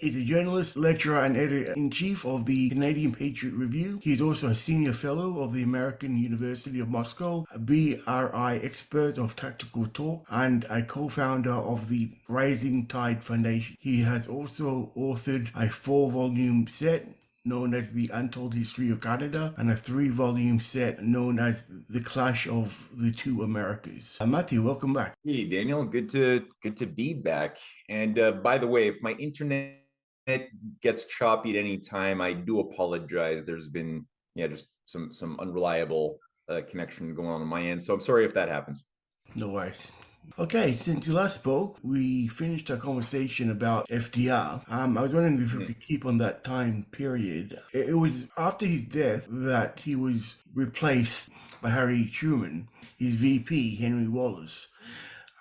is a journalist, lecturer, and editor-in-chief of the Canadian Patriot Review. He is also a senior fellow of the American University of Moscow, a BRI Expert of Tactical Talk, and a co-founder of the Rising Tide Foundation. He has also authored a 4-volume set known as The Untold History of Canada, and a 3-volume set known as The Clash of the Two Americas. Matthew, welcome back. Hey, Daniel, good to be back. And by the way, if my internet gets choppy at any time, I do apologize. There's been just some unreliable connection going on my end, so I'm sorry if that happens. No worries. Okay, since we last spoke, we finished our conversation about FDR. I was wondering if we could keep on that time period. It was after his death that he was replaced by Harry Truman, his VP, Henry Wallace.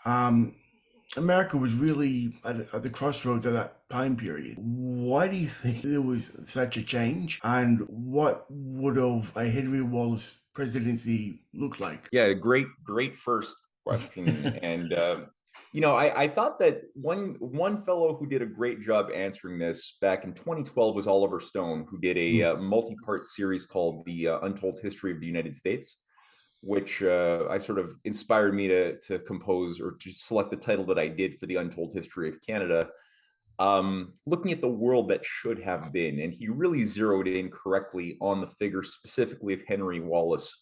America was really at the crossroads of that time period. Why do you think there was such a change? And what would have a Henry Wallace presidency look like? Yeah, great first question. And I thought that one fellow who did a great job answering this back in 2012 was Oliver Stone, who did a multi-part series called The Untold History of the United States, which I sort of inspired me to compose or to select the title that I did for The Untold History of Canada, looking at the world that should have been. And he really zeroed in correctly on the figure specifically of Henry Wallace,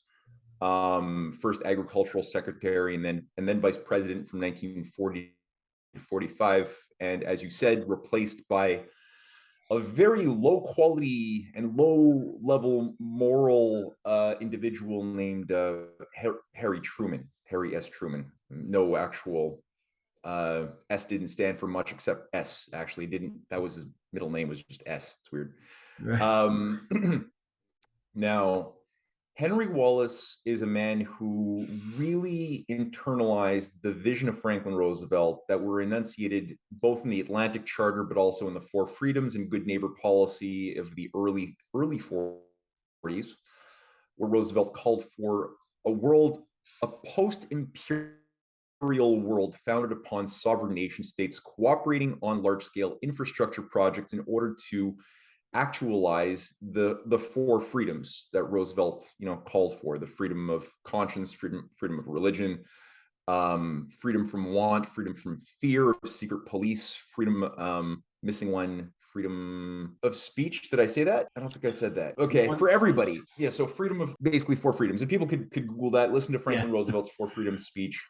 first agricultural secretary and then vice president from 1940 to 45, and as you said, replaced by a very low quality and low level moral individual named Harry Truman, Harry S. Truman. No actual S didn't stand for much except S. Actually, didn't. That was his middle name, was just S. It's weird. Right. Now, Henry Wallace is a man who really internalized the vision of Franklin Roosevelt that were enunciated both in the Atlantic Charter, but also in the Four Freedoms and Good Neighbor policy of the early 40s, where Roosevelt called for a post-imperial world founded upon sovereign nation states cooperating on large-scale infrastructure projects in order to actualize the four freedoms that Roosevelt, called for: the freedom of conscience, freedom of religion, freedom from want, freedom from fear of secret police, freedom, missing one, freedom of speech. Did I say that? I don't think I said that. Okay, for everybody. Yeah, so freedom of, basically four freedoms. And people could Google that, listen to Franklin Roosevelt's Four Freedoms speech.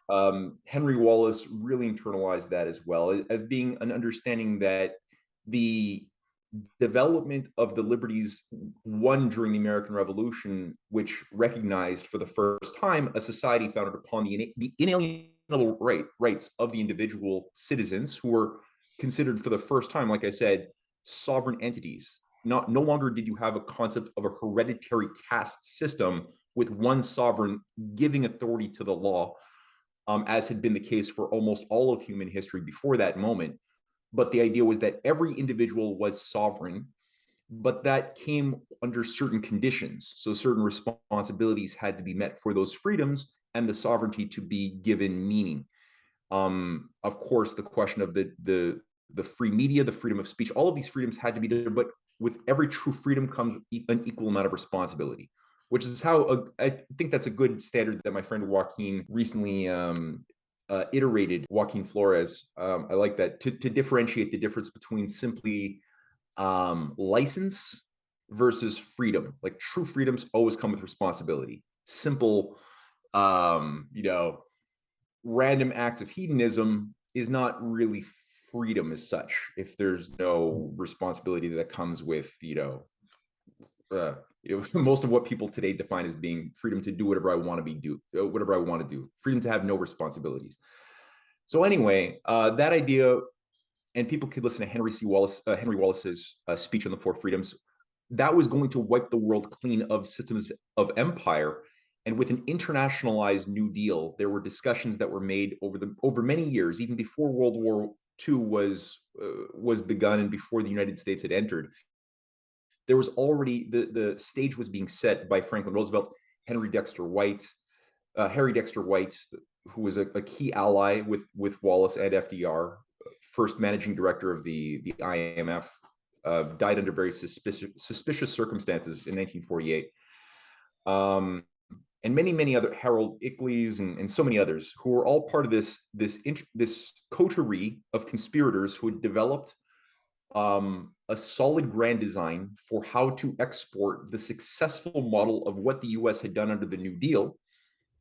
Henry Wallace really internalized that as well, as being an understanding that the development of the liberties won during the American Revolution, which recognized for the first time a society founded upon the inalienable rights of the individual citizens, who were considered for the first time, like I said, sovereign entities. No longer did you have a concept of a hereditary caste system with one sovereign giving authority to the law, as had been the case for almost all of human history before that moment. But the idea was that every individual was sovereign, but that came under certain conditions. So certain responsibilities had to be met for those freedoms and the sovereignty to be given meaning. Of course, the question of the free media, the freedom of speech, all of these freedoms had to be there, but with every true freedom comes an equal amount of responsibility, which is how I think that's a good standard that my friend Joaquin recently iterated, Joaquin Flores. I like that, to differentiate the difference between simply license versus freedom. Like, true freedoms always come with responsibility. Simple, random acts of hedonism is not really freedom as such, if there's no responsibility that comes with, most of what people today define as being freedom to do whatever I want to do, freedom to have no responsibilities. So anyway, that idea, and people could listen to Henry Wallace's speech on the Four Freedoms. That was going to wipe the world clean of systems of empire. And with an internationalized New Deal, there were discussions that were made over many years, even before World War II was begun and before the United States had entered. There was already, the stage was being set by Franklin Roosevelt, Harry Dexter White, who was a key ally with Wallace and FDR, first managing director of the IMF, died under very suspicious circumstances in 1948. And many other, Harold Ickles and so many others, who were all part of this coterie of conspirators who had developed a solid grand design for how to export the successful model of what the U.S. had done under the New Deal,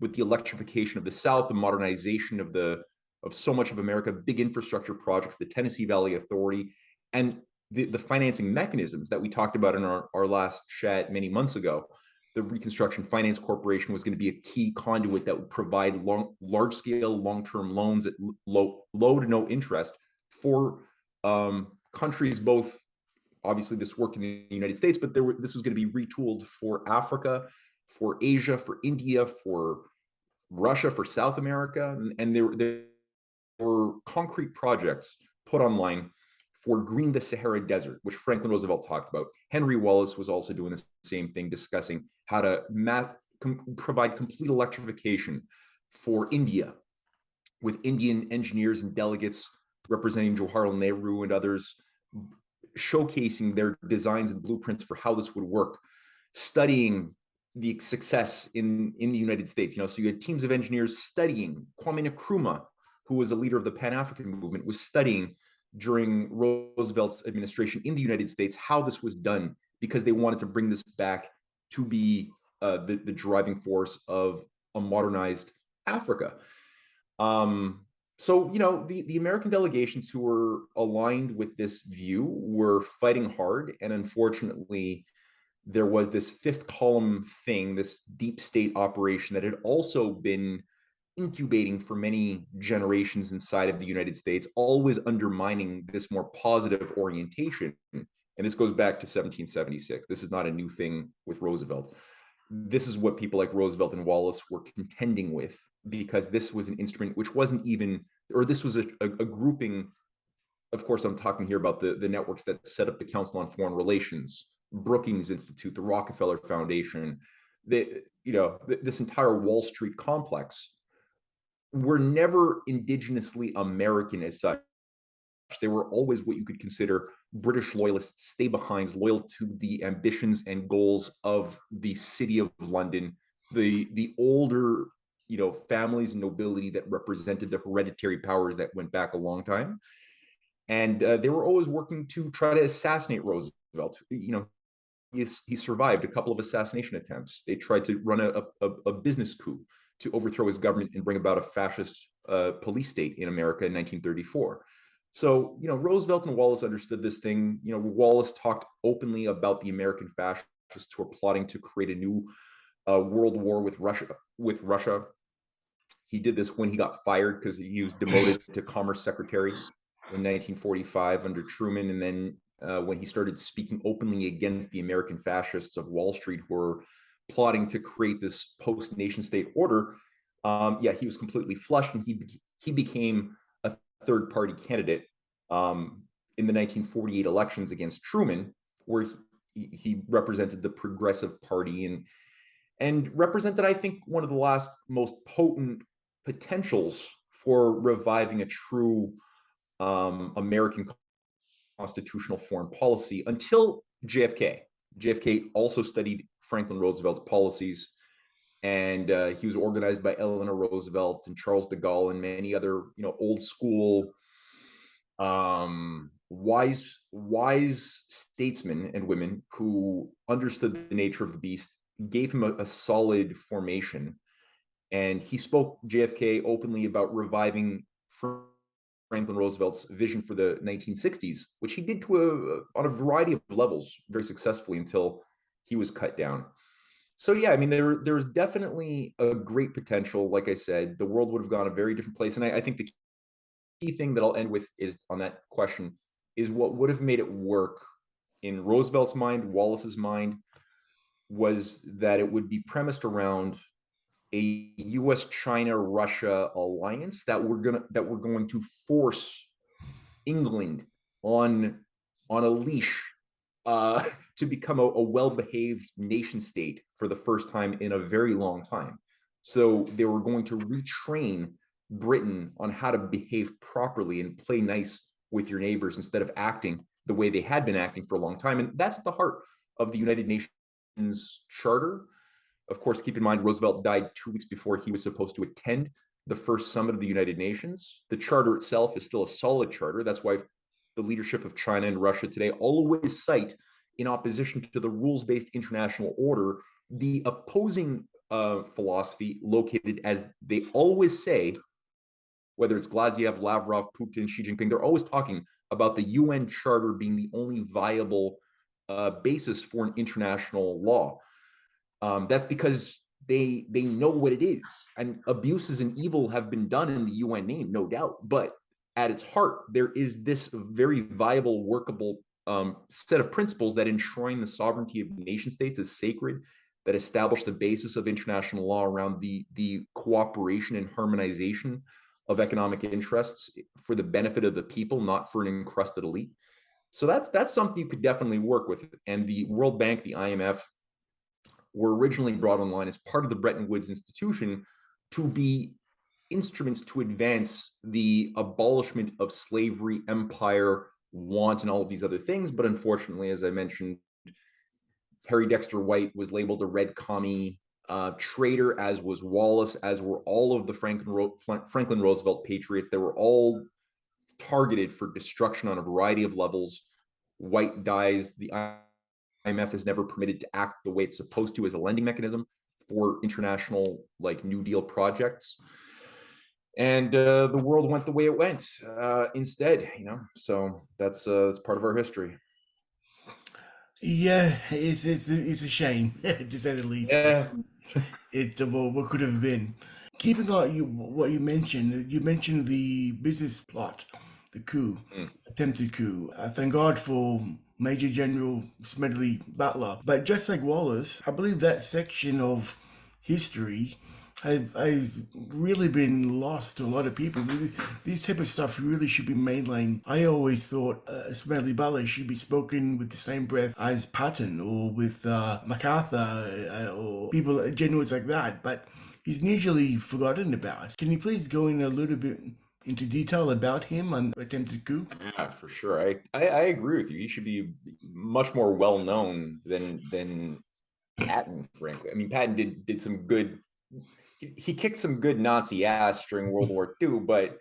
with the electrification of the South, the modernization of so much of America, big infrastructure projects, the Tennessee Valley Authority, and the financing mechanisms that we talked about in our last chat many months ago. The Reconstruction Finance Corporation was going to be a key conduit that would provide large-scale, long-term loans at low to no interest for countries, both, obviously this worked in the United States, but this was going to be retooled for Africa, for Asia, for India, for Russia, for South America. And there were concrete projects put online for green the Sahara Desert, which Franklin Roosevelt talked about. Henry Wallace was also doing the same thing, discussing how to provide complete electrification for India, with Indian engineers and delegates representing Jawaharlal Nehru and others, showcasing their designs and blueprints for how this would work, studying the success in the United States. So you had teams of engineers studying. Kwame Nkrumah, who was a leader of the Pan-African movement, was studying during Roosevelt's administration in the United States how this was done, because they wanted to bring this back to be the driving force of a modernized Africa. So, the American delegations who were aligned with this view were fighting hard. And unfortunately, there was this fifth column thing, this deep state operation that had also been incubating for many generations inside of the United States, always undermining this more positive orientation. And this goes back to 1776. This is not a new thing with Roosevelt. This is what people like Roosevelt and Wallace were contending with, because this was an instrument which wasn't even, or this was a grouping. Of course, I'm talking here about the networks that set up the Council on Foreign Relations, Brookings Institute, the Rockefeller Foundation, this entire Wall Street complex were never indigenously American as such. They were always what you could consider British loyalists, stay-behinds, loyal to the ambitions and goals of the City of London, the older, families and nobility that represented the hereditary powers that went back a long time. And they were always working to try to assassinate Roosevelt. He survived a couple of assassination attempts. They tried to run a business coup to overthrow his government and bring about a fascist police state in America in 1934. So, Roosevelt and Wallace understood this thing. Wallace talked openly about the American fascists who were plotting to create a new world war with Russia. He did this when he got fired, because he was demoted to Commerce Secretary in 1945 under Truman. And then when he started speaking openly against the American fascists of Wall Street who were plotting to create this post-nation state order, he was completely flushed, and he became a third-party candidate in the 1948 elections against Truman, where he represented the Progressive Party and represented, I think, one of the last most potent potentials for reviving a true American constitutional foreign policy, until JFK. JFK also studied Franklin Roosevelt's policies, and he was organized by Eleanor Roosevelt and Charles de Gaulle and many other, old school, wise statesmen and women who understood the nature of the beast, gave him a solid formation. And he spoke, JFK, openly about reviving Franklin Roosevelt's vision for the 1960s, which he did on a variety of levels very successfully until he was cut down. So yeah, there was definitely a great potential. Like I said, the world would have gone a very different place. And I think the key thing that I'll end with is on that question is what would have made it work in Roosevelt's mind, Wallace's mind, was that it would be premised around a U.S.-China-Russia alliance that we're going to force England on a leash to become a well-behaved nation state for the first time in a very long time. So they were going to retrain Britain on how to behave properly and play nice with your neighbors instead of acting the way they had been acting for a long time. And that's at the heart of the United Nations Charter. Of course, keep in mind, Roosevelt died 2 weeks before he was supposed to attend the first summit of the United Nations. The charter itself is still a solid charter. That's why the leadership of China and Russia today always cite, in opposition to the rules-based international order, the opposing philosophy located, as they always say, whether it's Glaziev, Lavrov, Putin, Xi Jinping, they're always talking about the UN Charter being the only viable basis for an international law. That's because they know what it is, and abuses and evil have been done in the UN name, no doubt. But at its heart, there is this very viable, workable set of principles that enshrine the sovereignty of nation states as sacred, that establish the basis of international law around the cooperation and harmonization of economic interests for the benefit of the people, not for an encrusted elite. So that's something you could definitely work with. And the World Bank, the IMF, were originally brought online as part of the Bretton Woods institution to be instruments to advance the abolishment of slavery, empire, want, and all of these other things. But unfortunately, as I mentioned, Harry Dexter White was labeled a red commie traitor, as was Wallace, as were all of the Franklin Roosevelt patriots. They were all targeted for destruction on a variety of levels. White dies. The IMF is never permitted to act the way it's supposed to as a lending mechanism for international, like, New Deal projects. And the world went the way it went instead, you know. So that's part of our history. Yeah, it's a shame to say the least. Yeah. What could have been. Keeping on what you mentioned the business plot, the coup, attempted coup. Thank God for Major General Smedley Butler. But just like Wallace, I believe that section of history has really been lost to a lot of people. These type of stuff really should be mainlined. I always thought Smedley Butler should be spoken with the same breath as Patton or with MacArthur or people, generals like that. But he's usually forgotten about. Can you please go in a little bit into detail about him and attempted coup? Yeah, for sure. I agree with you. He should be much more well known than Patton, frankly. I mean, Patton did some good. He kicked some good Nazi ass during World War II, but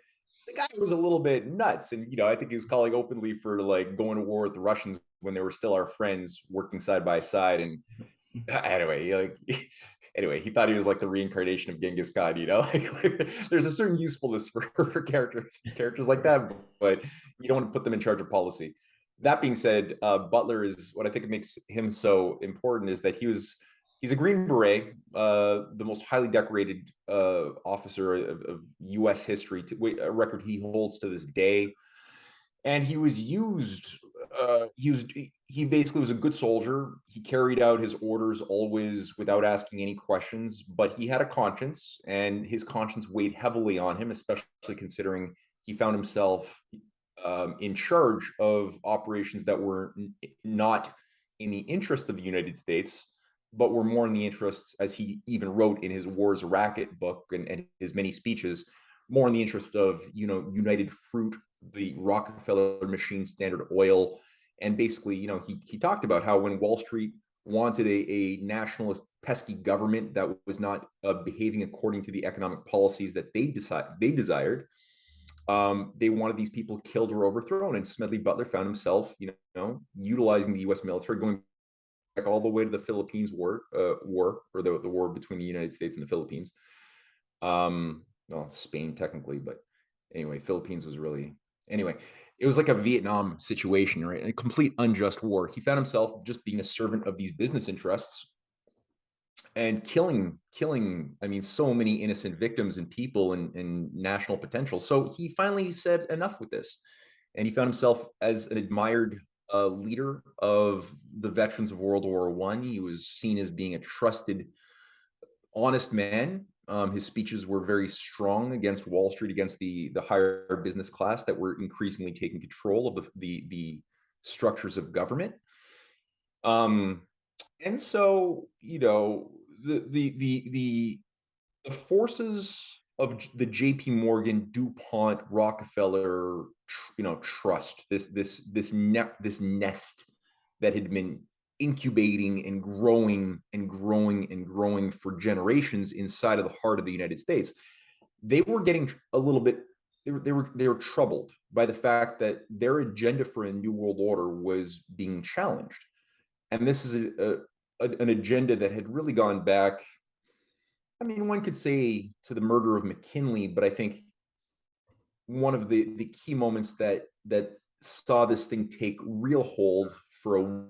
the guy was a little bit nuts. And I think he was calling openly for, like, going to war with the Russians when they were still our friends, working side by side. And anyway, anyway, he thought he was like the reincarnation of Genghis Khan. Like, there's a certain usefulness for characters like that, but you don't want to put them in charge of policy. That being said, Butler is, what I think makes him so important is that he's a Green Beret, the most highly decorated officer of U.S. history, a record he holds to this day. And he was used. He basically was a good soldier. He carried out his orders always without asking any questions. But he had a conscience, and his conscience weighed heavily on him, especially considering he found himself in charge of operations that were not in the interest of the United States, but were more in the interests, as he even wrote in his War's Racket book and his many speeches, more in the interest of, United Fruit, the Rockefeller machine, Standard Oil. And basically, he talked about how when Wall Street wanted a nationalist, pesky government that was not behaving according to the economic policies that they desired, they wanted these people killed or overthrown. And Smedley Butler found himself, utilizing the U.S. military, going back all the way to the Philippines war, or the war between the United States and the Philippines. Well, Spain technically, but anyway, Philippines was really, anyway, it was like a Vietnam situation, right? A complete unjust war. He found himself just being a servant of these business interests and killing, I mean, so many innocent victims and people and national potential. So he finally said enough with this. And he found himself as an admired leader of the veterans of World War I. He was seen as being a trusted, honest man. His speeches were very strong against Wall Street, against the higher business class that were increasingly taking control of the structures of government. And so, the forces of the J.P. Morgan, DuPont, Rockefeller trust, this nest that had been incubating and growing and growing and growing for generations inside of the heart of the United States. They were getting a little bit, they were troubled by the fact that their agenda for a new world order was being challenged. And this is an agenda that had really gone back, I mean, one could say to the murder of McKinley, but I think one of the key moments that saw this thing take real hold for a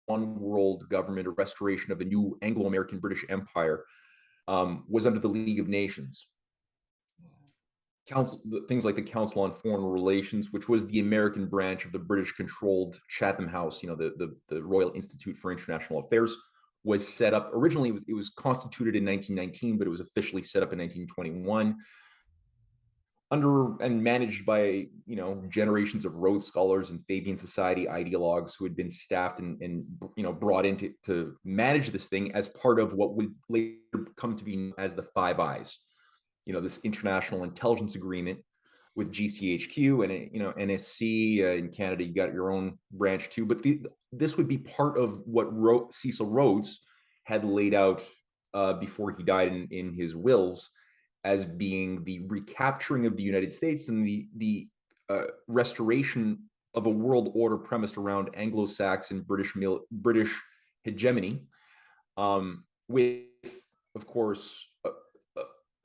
one world government, a restoration of a new Anglo-American British Empire, was under the League of Nations. Things like the Council on Foreign Relations, which was the American branch of the British-controlled Chatham House, the Royal Institute for International Affairs, was set up. Originally, it was constituted in 1919, but it was officially set up in 1921. Under and managed by generations of Rhodes Scholars and Fabian Society ideologues who had been staffed and brought in to manage this thing as part of what would later come to be known as the Five Eyes, this international intelligence agreement with GCHQ and NSC. In Canada, you got your own branch too, but this would be part of what Cecil Rhodes had laid out before he died in his wills, as being the recapturing of the United States and the restoration of a world order premised around Anglo-Saxon British hegemony, with, of course,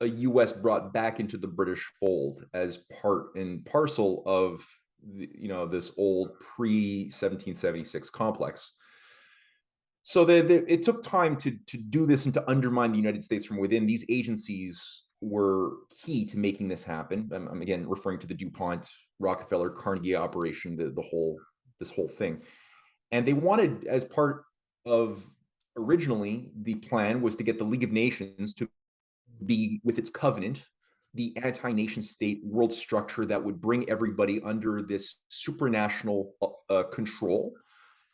a U.S. brought back into the British fold as part and parcel of this old pre-1776 complex. So it took time to do this and to undermine the United States from within. These agencies were key to making this happen. I'm again referring to the DuPont, Rockefeller, Carnegie operation, this whole thing. And they wanted, as part of originally the plan, was to get the League of Nations to be, with its covenant, the anti-nation state world structure that would bring everybody under this supranational control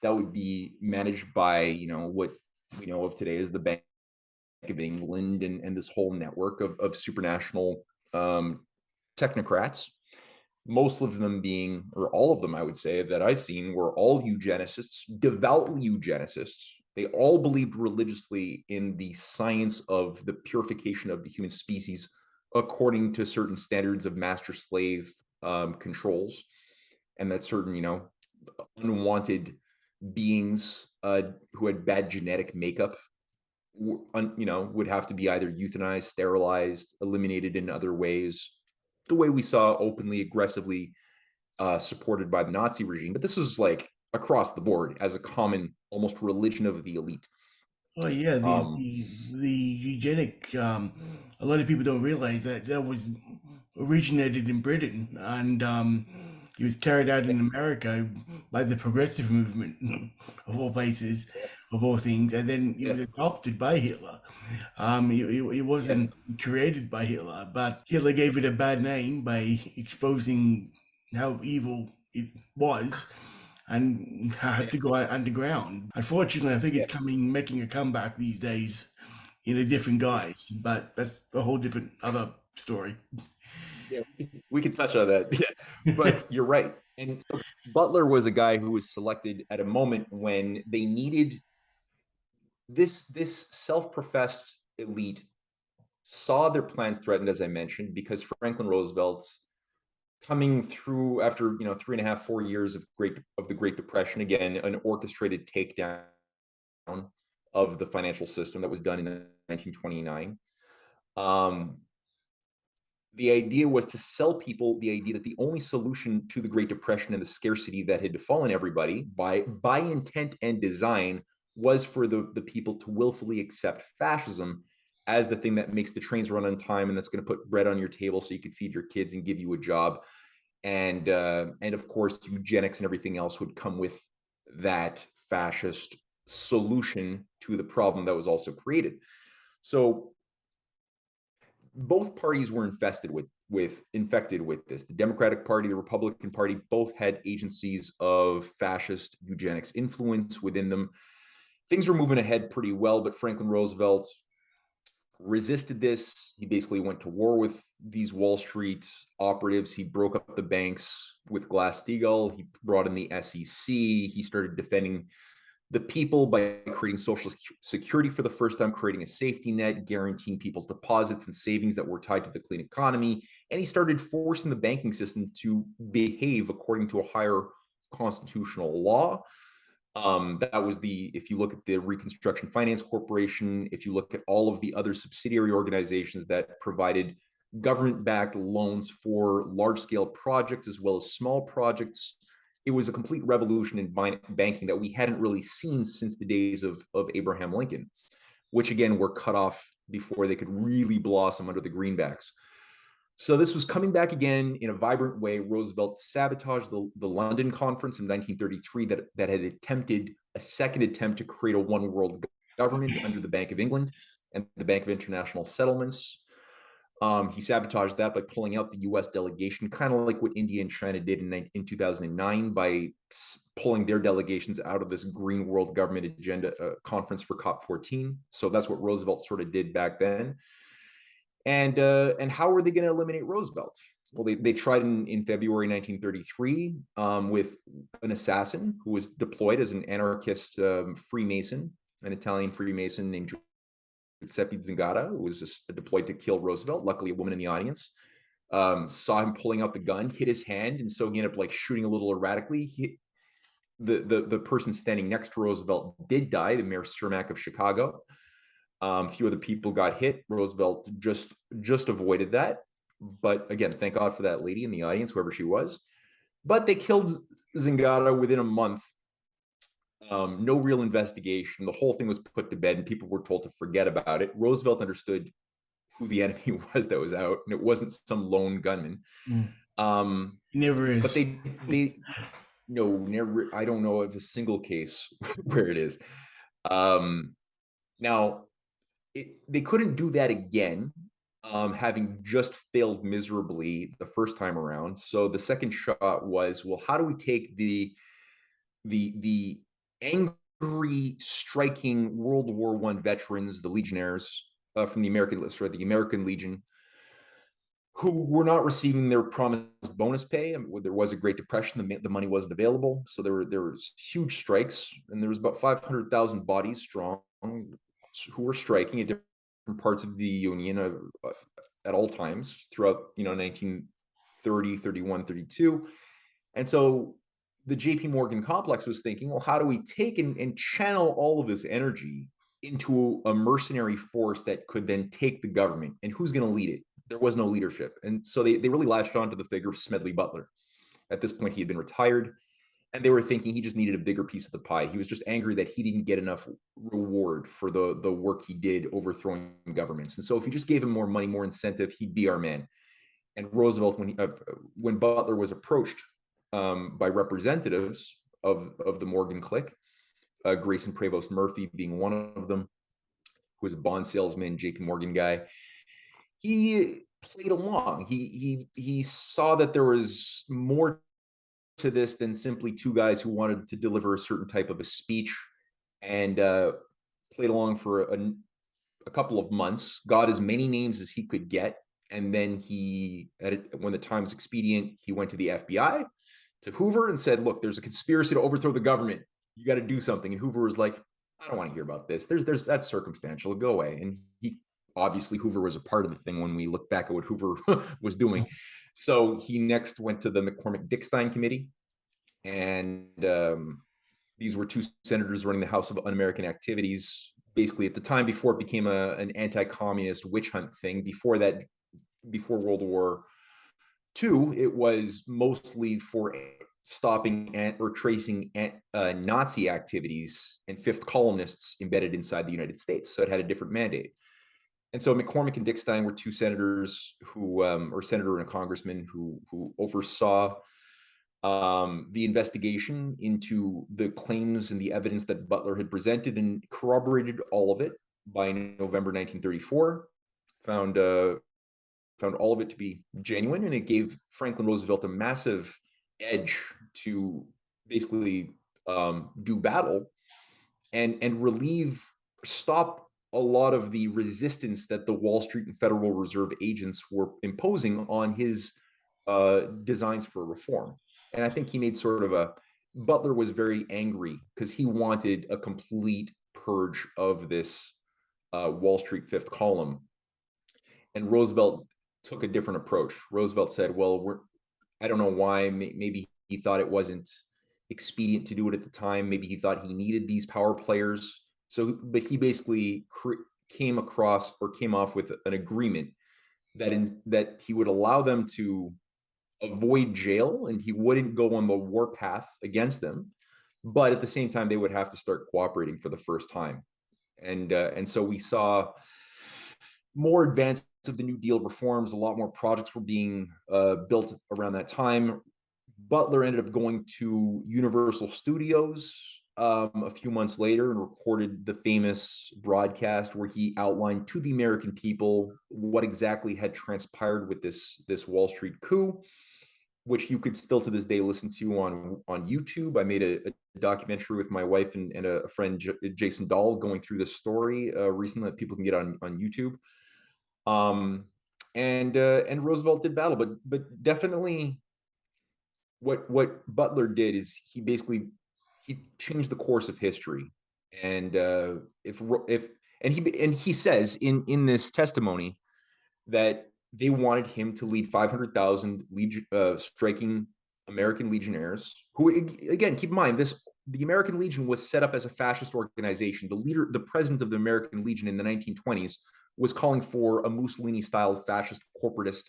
that would be managed by what we know of today as the Bank of England and this whole network of supranational technocrats. Most of them being, or all of them, I would say, that I've seen, were all eugenicists, devoutly eugenicists. They all believed religiously in the science of the purification of the human species according to certain standards of master-slave controls, and that certain, unwanted beings who had bad genetic makeup would have to be either euthanized, sterilized, eliminated in other ways, the way we saw openly, aggressively supported by the Nazi regime. But this is like across the board as a common, almost religion of the elite. Oh yeah, the eugenic. A lot of people don't realize that was originated in Britain, and it was carried out in America by the progressive movement, of all places, of all things, and then it was adopted by Hitler. It wasn't created by Hitler, but Hitler gave it a bad name by exposing how evil it was and had to go out underground. Unfortunately, I think it's making a comeback these days in a different guise, but that's a whole different other story. Yeah, we could touch on that. Yeah, but you're right. And so Butler was a guy who was selected at a moment when they needed this self-professed elite saw their plans threatened, as I mentioned, because Franklin Roosevelt, coming through after 3.5, 4 years of the Great Depression, again an orchestrated takedown of the financial system that was done in 1929. The idea was to sell people the idea that the only solution to the Great Depression and the scarcity that had befallen everybody by intent and design was for the people to willfully accept fascism as the thing that makes the trains run on time and that's going to put bread on your table so you could feed your kids and give you a job. And of course, eugenics and everything else would come with that fascist solution to the problem that was also created. So both parties were infected with this. The Democratic Party, the Republican Party, both had agencies of fascist eugenics influence within them. Things were moving ahead pretty well, but Franklin Roosevelt resisted this. He basically went to war with these Wall Street operatives. He broke up the banks with Glass-Steagall. He brought in the SEC. He started defending the people by creating Social Security for the first time, creating a safety net, guaranteeing people's deposits and savings that were tied to the clean economy. And he started forcing the banking system to behave according to a higher constitutional law. That was if you look at the Reconstruction Finance Corporation, if you look at all of the other subsidiary organizations that provided government-backed loans for large-scale projects as well as small projects, it was a complete revolution in banking that we hadn't really seen since the days of Abraham Lincoln, which again were cut off before they could really blossom under the greenbacks. So this was coming back again in a vibrant way. Roosevelt sabotaged the London Conference in 1933 that had attempted a second attempt to create a one world government under the Bank of England and the Bank of International Settlements. He sabotaged that by pulling out the U.S. delegation, kind of like what India and China did in 2009 by pulling their delegations out of this Green World Government Agenda conference for COP14. So that's what Roosevelt sort of did back then. And how were they going to eliminate Roosevelt? Well, they tried in February 1933 with an assassin who was deployed as an anarchist Freemason, an Italian Freemason named Giuseppe Zingara, who was just deployed to kill Roosevelt. Luckily, a woman in the audience saw him pulling out the gun, hit his hand, and so he ended up like shooting a little erratically. The person standing next to Roosevelt did die, the Mayor Cermak of Chicago. A few other people got hit. Roosevelt just avoided that. But again, thank God for that lady in the audience, whoever she was. But they killed Zingara within a month. No real investigation. The whole thing was put to bed and people were told to forget about it. Roosevelt understood who the enemy was that was out, and it wasn't some lone gunman. Never is. But they no, never. I don't know of a single case where it is. Now, they couldn't do that again, having just failed miserably the first time around. So the second shot was, well, how do we take the angry, striking World War I veterans, the legionnaires from the American Legion, who were not receiving their promised bonus pay. I mean, there was a Great Depression, the money wasn't available, so there was huge strikes, and there was about 500,000 bodies strong who were striking at different parts of the Union at all times throughout 1930, 31, 32. And so the JP Morgan complex was thinking, well, how do we take and channel all of this energy into a mercenary force that could then take the government, and who's going to lead it? There was no leadership. And so they really latched on to the figure of Smedley Butler. At this point, he had been retired, and they were thinking he just needed a bigger piece of the pie. He was just angry that he didn't get enough reward for the work he did overthrowing governments. And so if you just gave him more money, more incentive, he'd be our man. And Roosevelt, when Butler was approached by representatives of the Morgan clique, Grayson Prevost Murphy being one of them, who was a bond salesman, JP Morgan guy, he played along. He saw that there was more to this than simply two guys who wanted to deliver a certain type of a speech, and played along for a couple of months, got as many names as he could get, and then when the time was expedient, he went to the FBI, to Hoover, and said, look, there's a conspiracy to overthrow the government. You got to do something. And Hoover was like, I don't want to hear about this. That's circumstantial. Go away. And obviously Hoover was a part of the thing when we look back at what Hoover was doing. So he next went to the McCormick-Dickstein Committee. And these were two senators running the House of Un-American Activities, basically at the time before it became an anti-communist witch hunt thing. Before World War II, it was mostly for stopping or tracing Nazi activities and fifth columnists embedded inside the United States. So it had a different mandate. And so McCormick and Dickstein were two senators or senator and a congressman who oversaw the investigation into the claims and the evidence that Butler had presented, and corroborated all of it by November 1934, found all of it to be genuine, and it gave Franklin Roosevelt a massive edge to basically do battle and stop a lot of the resistance that the Wall Street and Federal Reserve agents were imposing on his designs for reform. And I think he made sort of a Butler was very angry because he wanted a complete purge of this Wall Street fifth column. And Roosevelt took a different approach. Roosevelt said, well, I don't know why, maybe he thought it wasn't expedient to do it at the time. Maybe he thought he needed these power players. So, but he basically came off with an agreement that he would allow them to avoid jail and he wouldn't go on the war path against them. But at the same time, they would have to start cooperating for the first time. And so we saw more advance of the New Deal reforms. A lot more projects were being built around that time. Butler ended up going to Universal Studios a few months later and recorded the famous broadcast where he outlined to the American people what exactly had transpired with this Wall Street coup, which you could still to this day listen to on YouTube. I made a documentary with my wife and a friend, Jason Dahl, going through this story recently that people can get on YouTube. And Roosevelt did battle, but definitely what Butler did is he changed the course of history. And he says in this testimony that they wanted him to lead 500,000 striking American legionnaires, who, again, keep in mind, the American Legion was set up as a fascist organization. The president of the American Legion in the 1920s was calling for a Mussolini-style fascist corporatist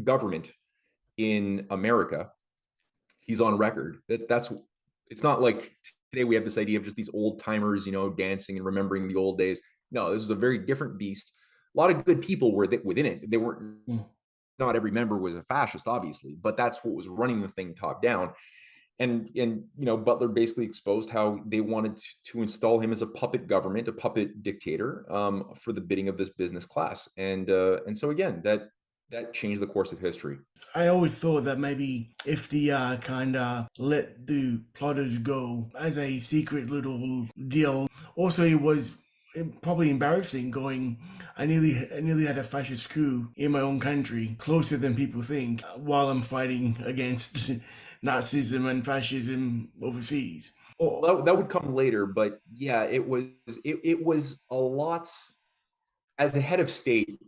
government in America. He's on record. It's not like today we have this idea of just these old timers, dancing and remembering the old days. No, this is a very different beast. A lot of good people were within it. They weren't, not every member was a fascist, obviously, but that's what was running the thing top down. And Butler basically exposed how they wanted to install him as a puppet government, a puppet dictator, for the bidding of this business class. And so again, that changed the course of history. I always thought that maybe if the kind of let the plotters go as a secret little deal. Also, it was probably embarrassing going, I nearly had a fascist coup in my own country, closer than people think, while I'm fighting against Nazism and fascism overseas. Well, that would come later, but yeah, it was a lot. As a head of state,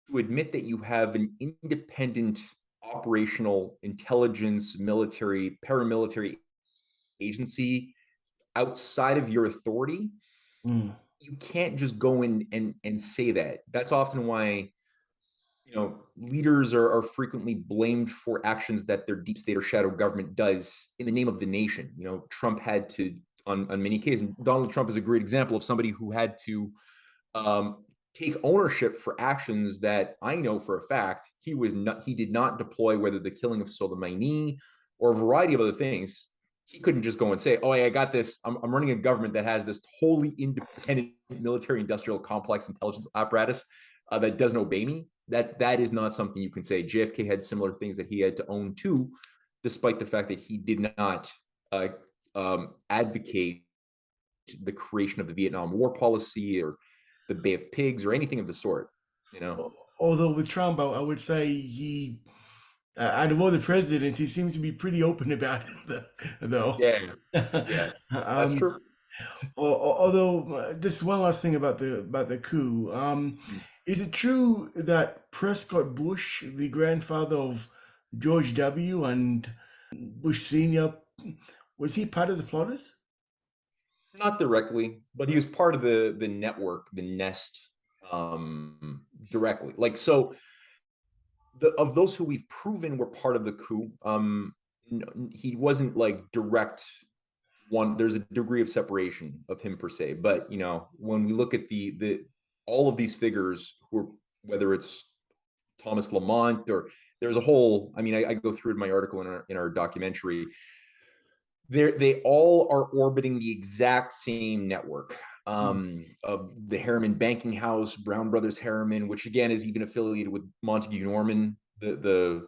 to admit that you have an independent operational intelligence, military, paramilitary agency outside of your authority, you can't just go in and say that. That's often why leaders are frequently blamed for actions that their deep state or shadow government does in the name of the nation. Trump had to, on many occasions, Donald Trump is a great example of somebody who had to take ownership for actions that I know for a fact he did not deploy, whether the killing of Soleimani or a variety of other things. He couldn't just go and say, oh, I got this. I'm running a government that has this wholly independent military industrial complex intelligence apparatus that doesn't obey me. That is not something you can say. JFK had similar things that he had to own too, despite the fact that he did not advocate the creation of the Vietnam War policy or the Bay of Pigs or anything of the sort. Although with Trump, I would say he, out of all the presidents, he seems to be pretty open about it, though. Yeah, that's true. Although, just one last thing about the coup. Is it true that Prescott Bush, the grandfather of George W. and Bush Sr., was he part of the plotters? Not directly, but he was part of the network, the nest, directly. Like, so of those who we've proven were part of the coup, he wasn't like direct one. There's a degree of separation of him per se, but when we look at the all of these figures, whether it's Thomas Lamont or there's a whole, I go through in my article in our documentary. They all are orbiting the exact same network of the Harriman banking house, Brown Brothers Harriman, which again is even affiliated with Montague Norman, the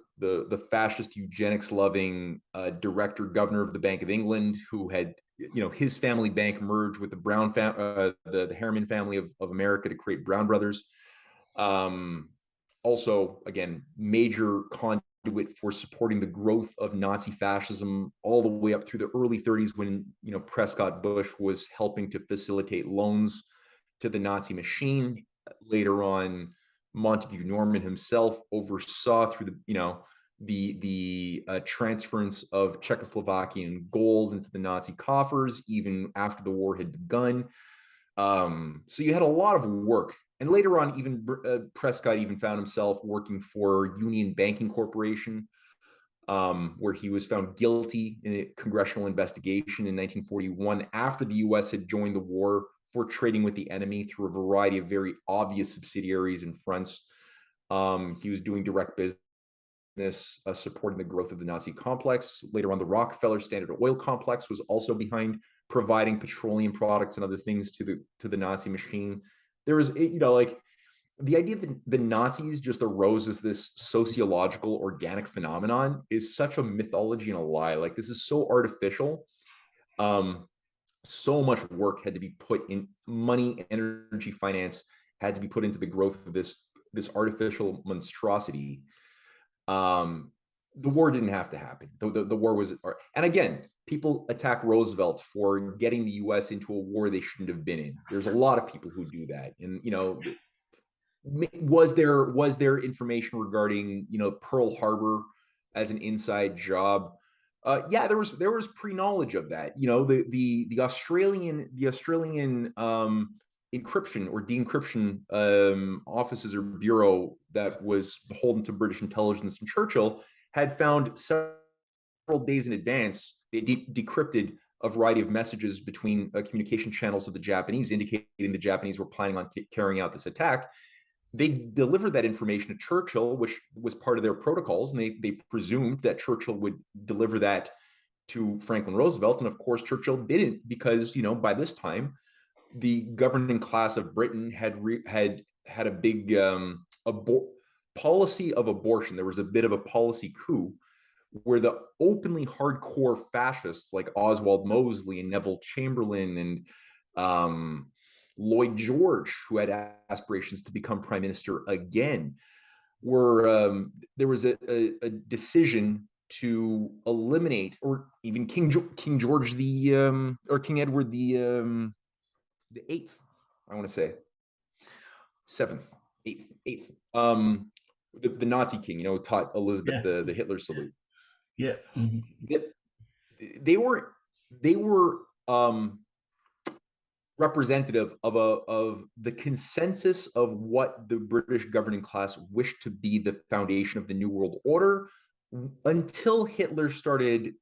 fascist eugenics loving director governor of the Bank of England, who had his family bank merged with the the Harriman family of America to create Brown Brothers. Also, again, major conduit for supporting the growth of Nazi fascism all the way up through the early 30s when, Prescott Bush was helping to facilitate loans to the Nazi machine. Later on, Montague Norman himself oversaw through the transference of Czechoslovakian gold into the Nazi coffers, even after the war had begun. So you had a lot of work. And later on, even Prescott even found himself working for Union Banking Corporation, where he was found guilty in a congressional investigation in 1941 after the U.S. had joined the war for trading with the enemy through a variety of very obvious subsidiaries and fronts. He was doing direct business, supporting the growth of the Nazi complex. Later on, the Rockefeller Standard Oil Complex was also behind providing petroleum products and other things to the Nazi machine. There was, like the idea that the Nazis just arose as this sociological organic phenomenon is such a mythology and a lie. Like, this is so artificial. So much work had to be put in, money, energy, finance had to be put into the growth of this artificial monstrosity. The war didn't have to happen. The war was, and again, people attack Roosevelt for getting the U.S. into a war they shouldn't have been in. There's a lot of people who do that, and was there information regarding Pearl Harbor as an inside job? Yeah, there was pre-knowledge of that. The Australian encryption or decryption offices or bureau that was beholden to British intelligence and Churchill had found several days in advance they decrypted a variety of messages between communication channels of the Japanese, indicating the Japanese were planning on carrying out this attack. They delivered that information to Churchill, which was part of their protocols, and they presumed that Churchill would deliver that to Franklin Roosevelt. And of course, Churchill didn't, because by this time, the governing class of Britain had a big policy of abortion. There was a bit of a policy coup where the openly hardcore fascists like Oswald Mosley and Neville Chamberlain and Lloyd George, who had aspirations to become prime minister again, were there was a decision to eliminate, or even King George or King Edward the eighth, I want to say seventh, eighth, the Nazi king, taught Elizabeth the Hitler salute. Yeah. Mm-hmm. They were representative of the consensus of what the British governing class wished to be the foundation of the New World Order, until Hitler started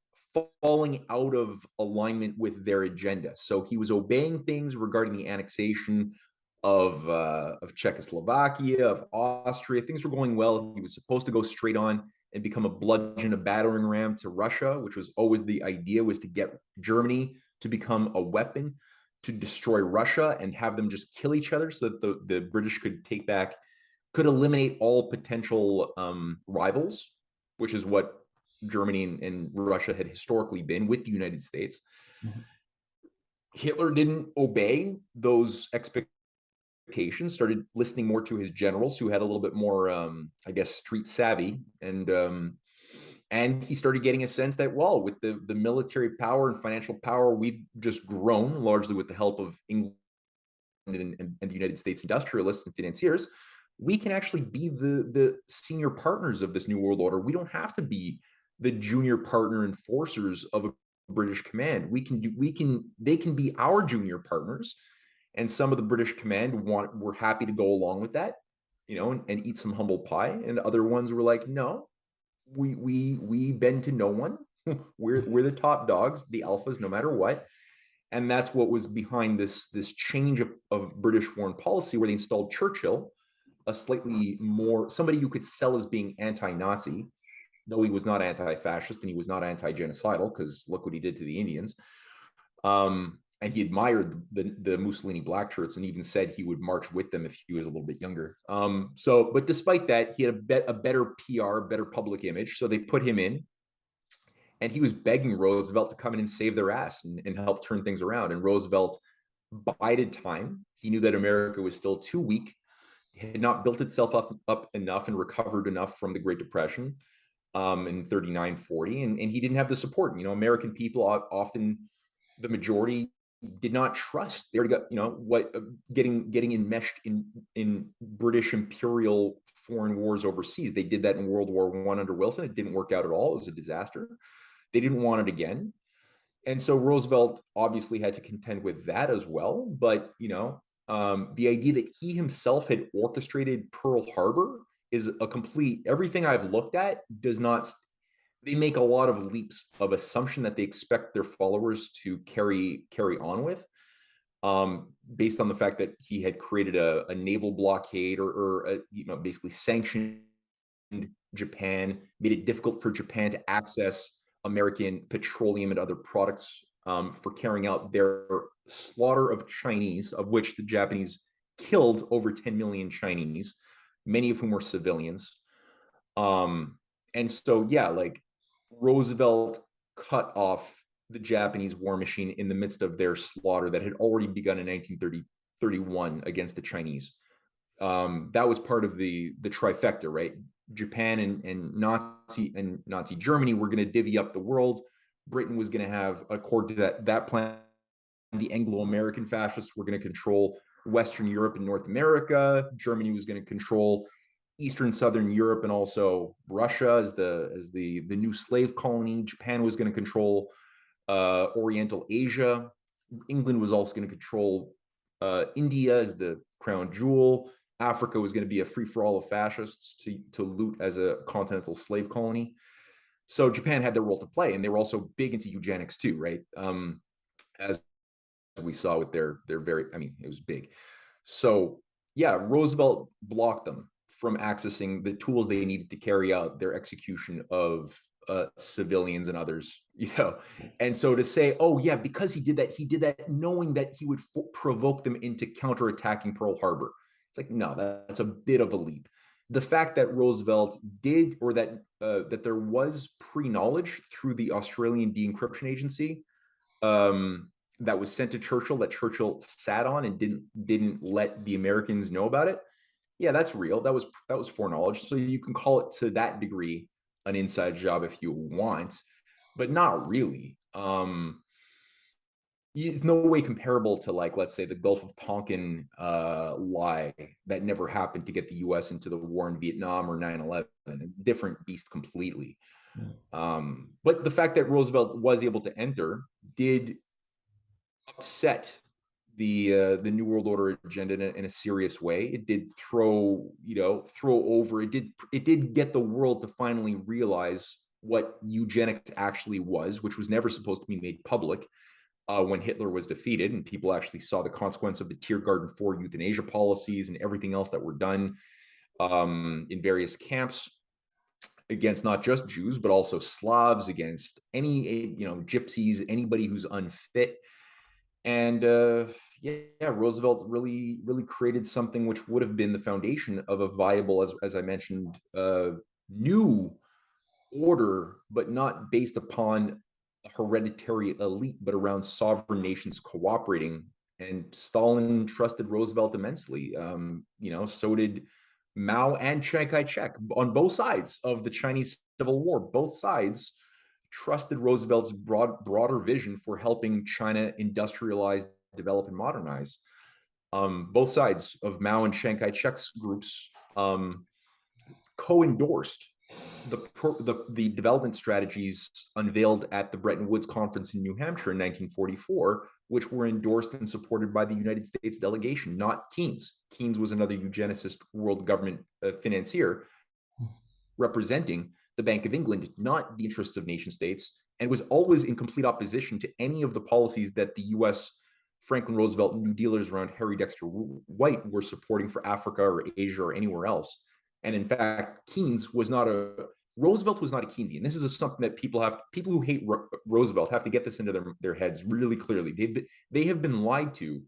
falling out of alignment with their agenda. So he was obeying things regarding the annexation of Czechoslovakia, of Austria. Things were going well. He was supposed to go straight on and become a bludgeon, a battering ram to Russia, which was always the idea, was to get Germany to become a weapon to destroy Russia and have them just kill each other, so that the British could eliminate all potential rivals, which is what Germany and Russia had historically been with the United States. Mm-hmm. Hitler didn't obey those expectations, started listening more to his generals, who had a little bit more, street savvy, and he started getting a sense that, well, with the military power and financial power we've just grown, largely with the help of England and the United States industrialists and financiers, we can actually be the senior partners of this New World Order. We don't have to be the junior partner enforcers of a British command. They can be our junior partners. And some of the British command were happy to go along with that, and eat some humble pie. And other ones were like, no, we bend to no one. we're the top dogs, the alphas, no matter what. And that's what was behind this change of British foreign policy, where they installed Churchill, a slightly more, somebody you could sell as being anti-Nazi, though he was not anti-fascist and he was not anti-genocidal, because look what he did to the Indians. And he admired the Mussolini black shirts, and even said he would march with them if he was a little bit younger. But despite that, he had a better PR, better public image. So they put him in, and he was begging Roosevelt to come in and save their ass and help turn things around. And Roosevelt bided time. He knew that America was still too weak, had not built itself up enough and recovered enough from the Great Depression in 39, 40, and he didn't have the support. American people often, the majority, did not trust. They already got, what getting enmeshed in British imperial foreign wars overseas. They did that in World War I under Wilson. It didn't work out at all. It was a disaster. They didn't want it again. And so Roosevelt obviously had to contend with that as well. But, the idea that he himself had orchestrated Pearl Harbor is a complete, everything I've looked at does not, they make a lot of leaps of assumption that they expect their followers to carry on with, based on the fact that he had created a naval blockade or basically sanctioned Japan, made it difficult for Japan to access American petroleum and other products, for carrying out their slaughter of Chinese, of which the Japanese killed over 10 million Chinese, many of whom were civilians. And so, yeah, like Roosevelt cut off the Japanese war machine in the midst of their slaughter that had already begun in 1931 against the Chinese. That was part of the trifecta, right? Japan and Nazi Germany were going to divvy up the world. Britain was going to have, according to that plan, the Anglo-American fascists were going to control Western Europe and North America. Germany was going to control Eastern Southern Europe and also Russia as the new slave colony. Japan was going to control Oriental Asia. England was also going to control India as the crown jewel. Africa was going to be a free-for-all of fascists to loot as a continental slave colony. So Japan had their role to play, and they were also big into eugenics too, right? As we saw with their very, it was big. So yeah, Roosevelt blocked them from accessing the tools they needed to carry out their execution of civilians and others, And so to say, oh yeah, because he did that knowing that he would provoke them into counterattacking Pearl Harbor. It's like, no, that's a bit of a leap. The fact that Roosevelt did, or that there was pre-knowledge through the Australian de-encryption agency, that was sent to Churchill, that Churchill sat on and didn't let the Americans know about it. Yeah, that's real. That was foreknowledge. So you can call it to that degree an inside job if you want, but not really. It's no way comparable to, like, let's say the Gulf of Tonkin lie that never happened to get the U.S. into the war in Vietnam, or 9/11. A different beast completely. But the fact that Roosevelt was able to enter did upset the New World Order agenda in a serious way. It did throw over. It did get the world to finally realize what eugenics actually was, which was never supposed to be made public. When Hitler was defeated, and people actually saw the consequence of the Tiergarten 4 euthanasia policies and everything else that were done in various camps against not just Jews, but also Slavs, against any, gypsies, anybody who's unfit. And Roosevelt really created something which would have been the foundation of a viable, as I mentioned, new order, but not based upon a hereditary elite, but around sovereign nations cooperating. And Stalin trusted Roosevelt immensely. So did Mao and Chiang Kai-shek on both sides of the Chinese Civil War. Both sides trusted Roosevelt's broader vision for helping China industrialize, develop, and modernize. Both sides of Mao and Chiang Kai-shek's groups co-endorsed the development strategies unveiled at the Bretton Woods Conference in New Hampshire in 1944, which were endorsed and supported by the United States delegation, not Keynes. Keynes was another eugenicist world government financier representing the Bank of England, not the interests of nation states, and was always in complete opposition to any of the policies that the U.S. Franklin Roosevelt New Dealers around Harry Dexter White were supporting for Africa or Asia or anywhere else. And in fact, Roosevelt was not a Keynesian. This is something that people who hate Roosevelt have to get this into their heads really clearly. They have been lied to,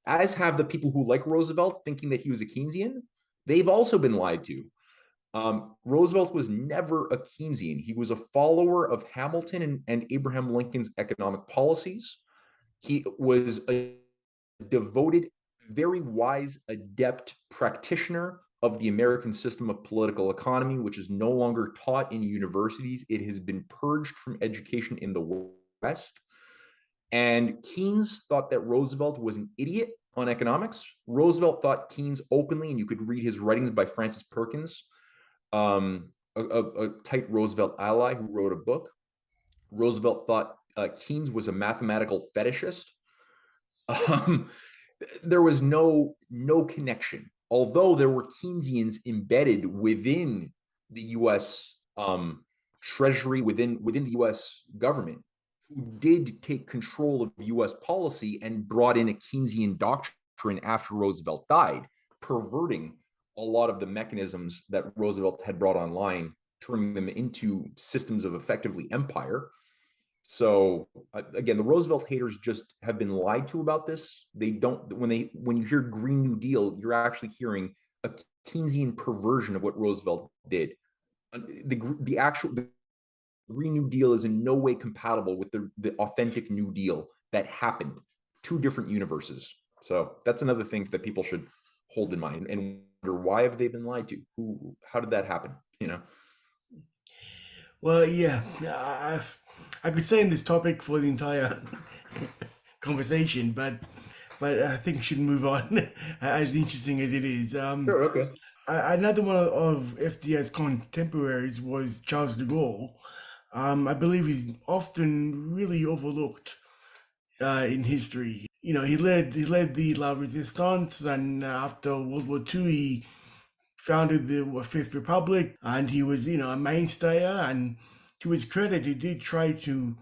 as have the people who like Roosevelt, thinking that he was a Keynesian. They've also been lied to. Roosevelt was never a Keynesian. He was a follower of Hamilton and Abraham Lincoln's economic policies. He was a devoted, very wise, adept practitioner of the American system of political economy, which is no longer taught in universities. It has been purged from education in the West. And Keynes thought that Roosevelt was an idiot on economics. Roosevelt thought Keynes openly, and you could read his writings by Francis Perkins, a tight Roosevelt ally who wrote a book. Roosevelt thought Keynes was a mathematical fetishist. There was no connection, although there were Keynesians embedded within the U.S. Treasury, within the U.S. government, who did take control of U.S. policy and brought in a Keynesian doctrine after Roosevelt died, perverting a lot of the mechanisms that Roosevelt had brought online, turning them into systems of effectively empire. So again, the Roosevelt haters just have been lied to about this. They don't, when you hear Green New Deal, you're actually hearing a Keynesian perversion of what Roosevelt did. The actual Green New Deal is in no way compatible with the authentic New Deal that happened. Two different universes. So that's another thing that people should hold in mind and wonder, why have they been lied to? How did that happen? You know? Well, yeah, I could stay in this topic for the entire conversation, but I think we should move on, as interesting as it is. Sure, okay. Another one of FDR's contemporaries was Charles de Gaulle. I believe he's often really overlooked in history. You know, he led the La Resistance, and after World War II, he founded the Fifth Republic, and he was, a mainstayer. And to his credit, he did try to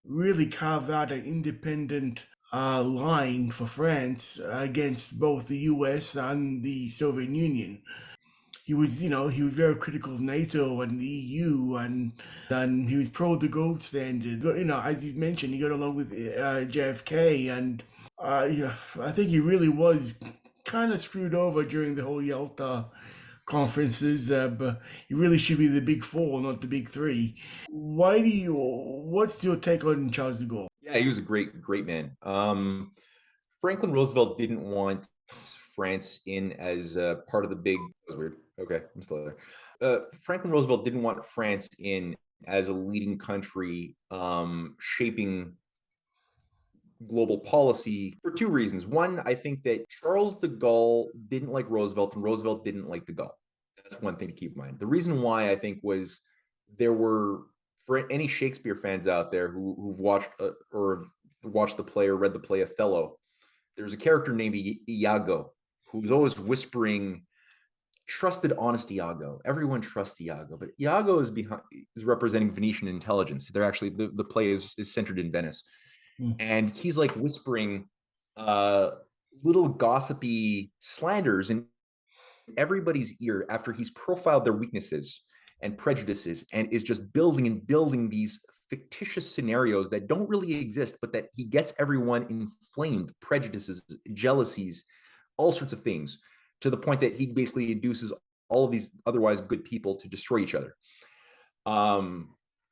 really carve out an independent line for France against both the US and the Soviet Union. He was very critical of NATO and the EU, and he was pro the gold standard. But, as you mentioned, he got along with JFK, and yeah, I think he really was kind of screwed over during the whole Yalta conferences, but he really should be the big four, not the big three. What's your take on Charles de Gaulle? Yeah, he was a great man. Franklin Roosevelt didn't want France in as part of the big. That was weird. Okay, I'm still there. Franklin Roosevelt didn't want France in as a leading country, shaping global policy for two reasons. One, I think that Charles de Gaulle didn't like Roosevelt, and Roosevelt didn't like de Gaulle. That's one thing to keep in mind. The reason why, I think, was there were, for any Shakespeare fans out there who've watched or watched the play or read the play Othello, there's a character named Iago who's always whispering, "Trusted, honest Iago. Everyone trusts Iago." But Iago is representing Venetian intelligence. They're actually, the play is centered in Venice, Hmm. and he's like whispering uh, little gossipy slanders in everybody's ear after he's profiled their weaknesses and prejudices, and is just building and building these fictitious scenarios that don't really exist, but that he gets everyone inflamed, prejudices, jealousies, all sorts of things, to the point that he basically induces all of these otherwise good people to destroy each other.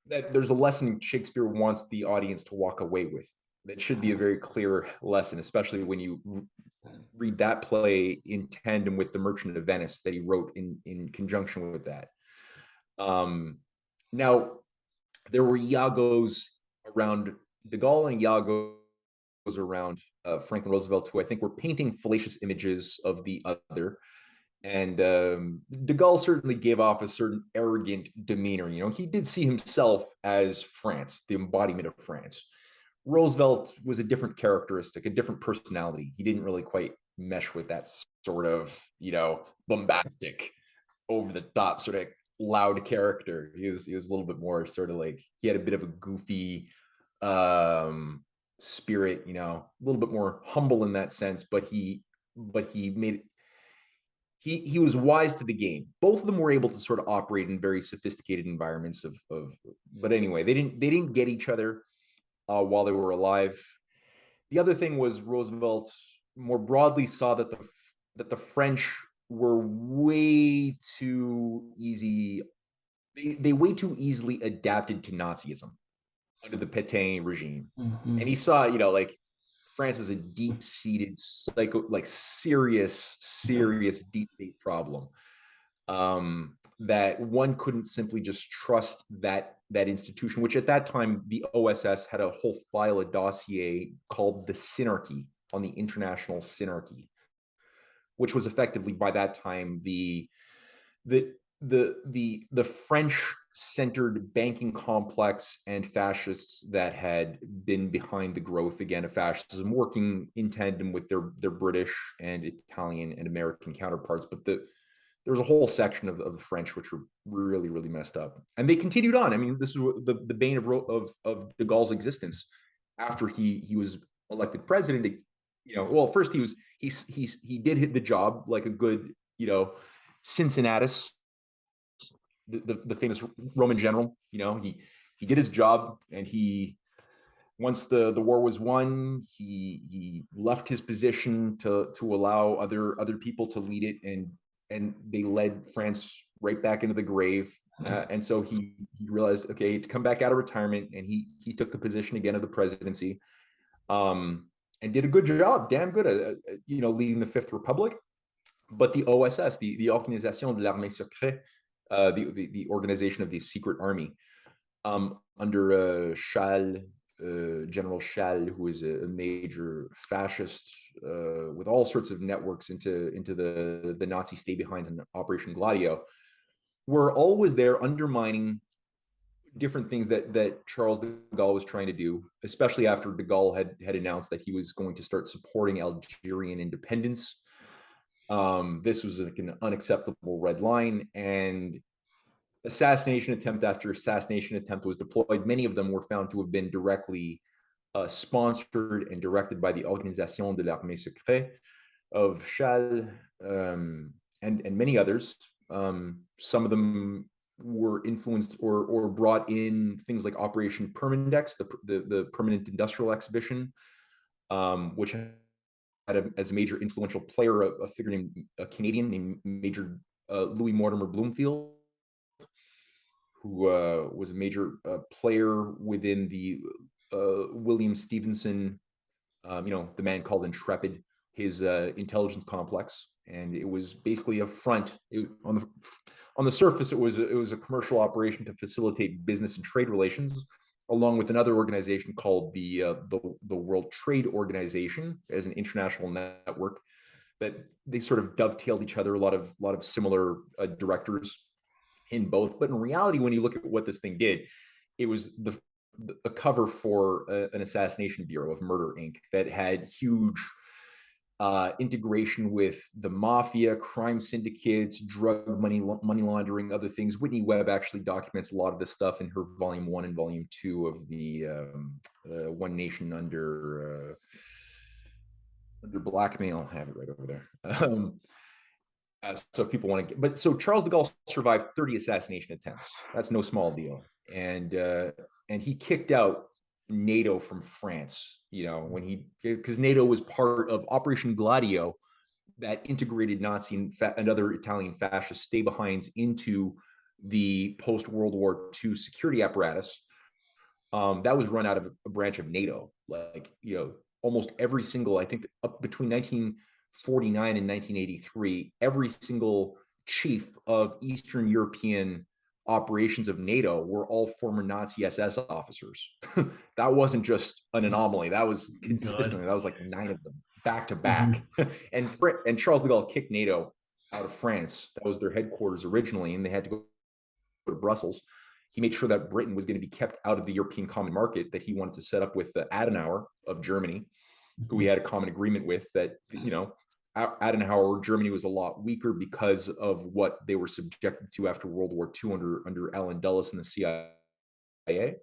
That there's a lesson Shakespeare wants the audience to walk away with. That should be a very clear lesson, especially when you read that play in tandem with The Merchant of Venice that he wrote in conjunction with that. Now, there were Iagos around de Gaulle and Iagos around Franklin Roosevelt, who I think were painting fallacious images of the other. And de Gaulle certainly gave off a certain arrogant demeanor. He did see himself as France, the embodiment of France. Roosevelt was a different characteristic, a different personality. He didn't really quite mesh with that sort of, bombastic, over the top, sort of loud character. He was a little bit more sort of like, he had a bit of a goofy spirit, a little bit more humble in that sense, but he made he was wise to the game. Both of them were able to sort of operate in very sophisticated environments but anyway, they didn't get each other while they were alive. The other thing was, Roosevelt more broadly saw that the French were way too easy. They way too easily adapted to Nazism under the Pétain regime. And he saw, like France is a deep-seated serious deep state problem, that one couldn't simply just trust that institution, which at that time the OSS had a whole file, a dossier called the Synarchy, on the international Synarchy, which was effectively by that time the French centered banking complex and fascists that had been behind the growth again of fascism, working in tandem with their British and Italian and American counterparts. But there was a whole section of the French which were really, really messed up, and they continued on. I mean, this is the bane of de Gaulle's existence after he was elected president. Well, first he did hit the job like a good, Cincinnatus, the famous Roman general. He did his job, and once the war was won, he left his position to allow other people to lead it, and they led France right back into the grave. And so he realized, okay, to come back out of retirement, and he took the position again of the presidency, and did a good job, damn good at leading the Fifth Republic. But the OSS, the Organisation de l'Armée Secrète, the organization of the secret army, under General Schall, who is a major fascist with all sorts of networks into the Nazi stay-behinds and Operation Gladio, were always there undermining different things that Charles de Gaulle was trying to do, especially after de Gaulle had announced that he was going to start supporting Algerian independence. This was like an unacceptable red line, and assassination attempt after assassination attempt was deployed. Many of them were found to have been directly sponsored and directed by the Organisation de l'Armée Secrète of Schall, and many others. Some of them were influenced or brought in things like Operation Permindex, the Permanent Industrial Exhibition, which had as a major influential player a figure named a Canadian named Major Louis Mortimer Bloomfield, who was a major player within the William Stevenson, the man called Intrepid, his intelligence complex. And it was basically a front. On the surface, it was a commercial operation to facilitate business and trade relations, along with another organization called the World Trade Organization, as an international network, that they sort of dovetailed each other. A lot of similar directors in both. But in reality, when you look at what this thing did, it was a cover for an assassination bureau of Murder Inc. that had huge integration with the mafia, crime syndicates, drug money laundering, other things. Whitney Webb actually documents a lot of this stuff in her volume 1 and volume 2 of the One Nation Under Blackmail. I have it right over there. So if people want to but so Charles de Gaulle survived 30 assassination attempts. That's no small deal. And he kicked out NATO from France, because NATO was part of Operation Gladio, that integrated Nazi and other Italian fascist stay-behinds into the post-World War II security apparatus. That was run out of a branch of NATO. Almost every single, I think up between 1949 and 1983, every single chief of Eastern European operations of NATO were all former Nazi SS officers. That wasn't just an anomaly. That was consistently. That was like 9 of them back to back. And Charles de Gaulle kicked NATO out of France. That was their headquarters originally, and they had to go to Brussels. He made sure that Britain was going to be kept out of the European Common Market that he wanted to set up with Adenauer of Germany, who we had a common agreement with, that Adenauer, Germany was a lot weaker because of what they were subjected to after World War II under Allen Dulles and the CIA.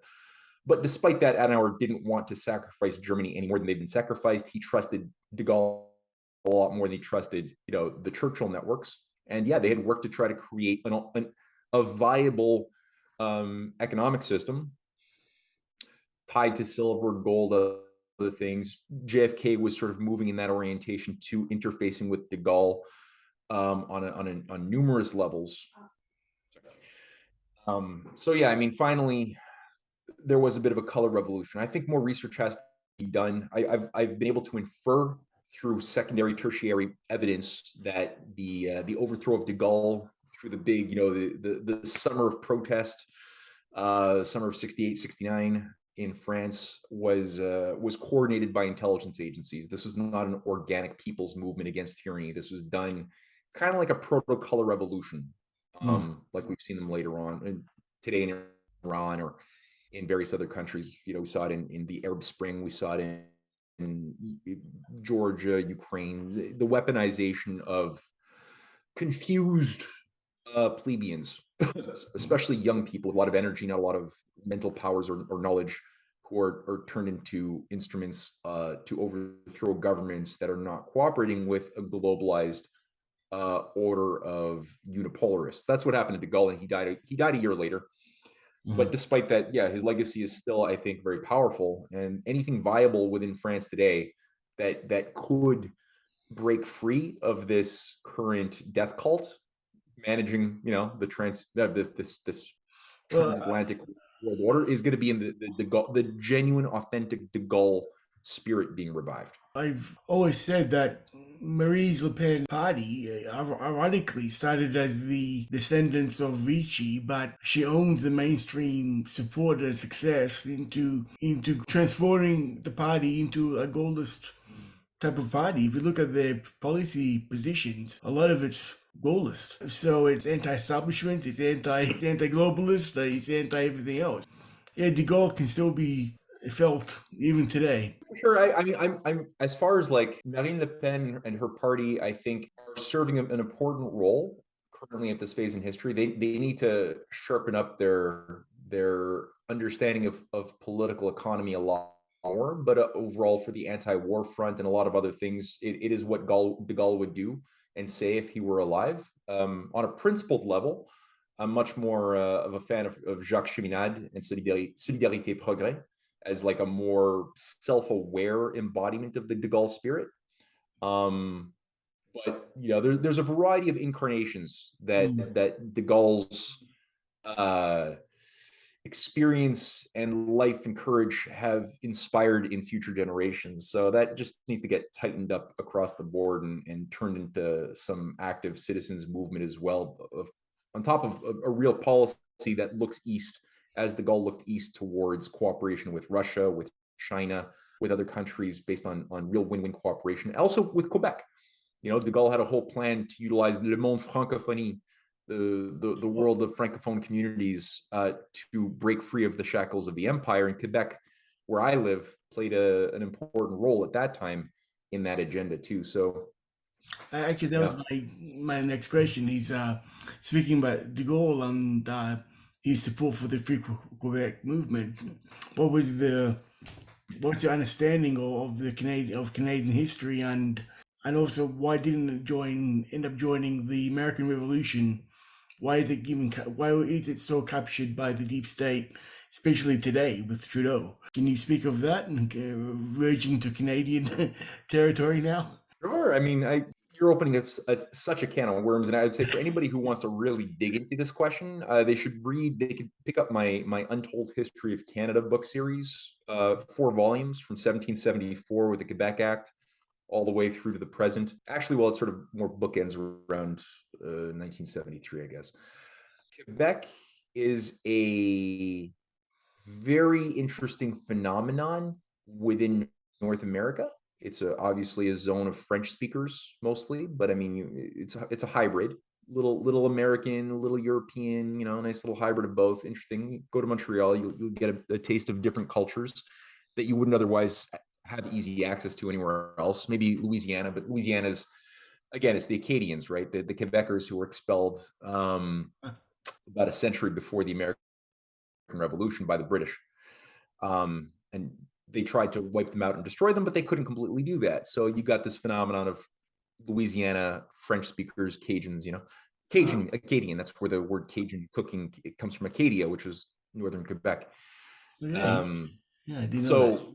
But despite that, Adenauer didn't want to sacrifice Germany any more than they'd been sacrificed. He trusted de Gaulle a lot more than he trusted, the Churchill networks. And yeah, they had worked to try to create a viable economic system tied to silver, gold, other things. JFK was sort of moving in that orientation to interfacing with de Gaulle. on numerous levels. So yeah, I mean, finally, there was a bit of a color revolution. I think more research has to be done. I've been able to infer through secondary, tertiary evidence that the overthrow of de Gaulle through the big, the summer of protest, summer of 68, 69 in France was coordinated by intelligence agencies. This was not an organic people's movement against tyranny. This was done kind of like a proto-color revolution, like we've seen them later on, and today in Iran or in various other countries. We saw it in the Arab Spring. We saw it in Georgia, Ukraine. The weaponization of confused plebeians, especially young people with a lot of energy, not a lot of mental powers or knowledge, who are turned into instruments to overthrow governments that are not cooperating with a globalized order of unipolarists. That's what happened to de Gaulle, and he died a year later. But despite that, yeah, his legacy is still, I think, very powerful. And anything viable within France today that could break free of this current death cult, managing, this Well, transatlantic world order, is going to be in the genuine, authentic de Gaulle spirit being revived. I've always said that Marie Le Pen party, ironically, started as the descendants of Vichy, but she owns the mainstream support and success into transforming the party into a goalist type of party. If you look at their policy positions, a lot of it's goalist. So it's anti-establishment, it's anti-globalist, it's anti-everything else. Yeah, de Gaulle can still be felt even today. Sure. I mean, I'm as far as like Marine Le Pen and her party, I think are serving an important role currently at this phase in history. They need to sharpen up their understanding of political economy a lot more. But overall, for the anti-war front and a lot of other things, it is what de Gaulle would do and say if he were alive. On a principled level, I'm much more of a fan of Jacques Cheminade and Solidarité Progrès as like a more self-aware embodiment of the de Gaulle spirit. But there's a variety of incarnations that de Gaulle's experience and life and courage have inspired in future generations. So that just needs to get tightened up across the board and turned into some active citizens movement as well, on top of a real policy that looks east, as de Gaulle looked east towards cooperation with Russia, with China, with other countries based on real win-win cooperation. Also with Quebec. De Gaulle had a whole plan to utilize le monde francophonie, the world of francophone communities, to break free of the shackles of the empire. And Quebec, where I live, played an important role at that time in that agenda too. So Actually, that was my next question. He's speaking about de Gaulle and his support for the Free Quebec movement. What's your understanding of the Canadian history, and also why didn't it end up joining the American Revolution? Why is it so captured by the deep state, especially today with Trudeau? Can you speak of that and verging to Canadian territory now? Sure. I mean, you're opening up such a can of worms, and I would say for anybody who wants to really dig into this question, they could pick up my Untold History of Canada book series, 4 volumes from 1774 with the Quebec Act all the way through to the present. Actually, well, it's sort of more bookends around 1973, I guess. Quebec is a very interesting phenomenon within North America. It's obviously a zone of French speakers mostly, but I mean, it's a hybrid, little American, little European, nice little hybrid of both. Interesting. You go to Montreal, you'll get a taste of different cultures that you wouldn't otherwise have easy access to anywhere else. Maybe Louisiana, but Louisiana's, again, it's the Acadians, right? The Quebecers who were expelled about a century before the American Revolution by the British. And they tried to wipe them out and destroy them, but they couldn't completely do that. So you got this phenomenon of Louisiana French speakers, Cajuns, Acadian. That's where the word Cajun cooking, it comes from Acadia, which was northern Quebec. Yeah, I didn't know that. So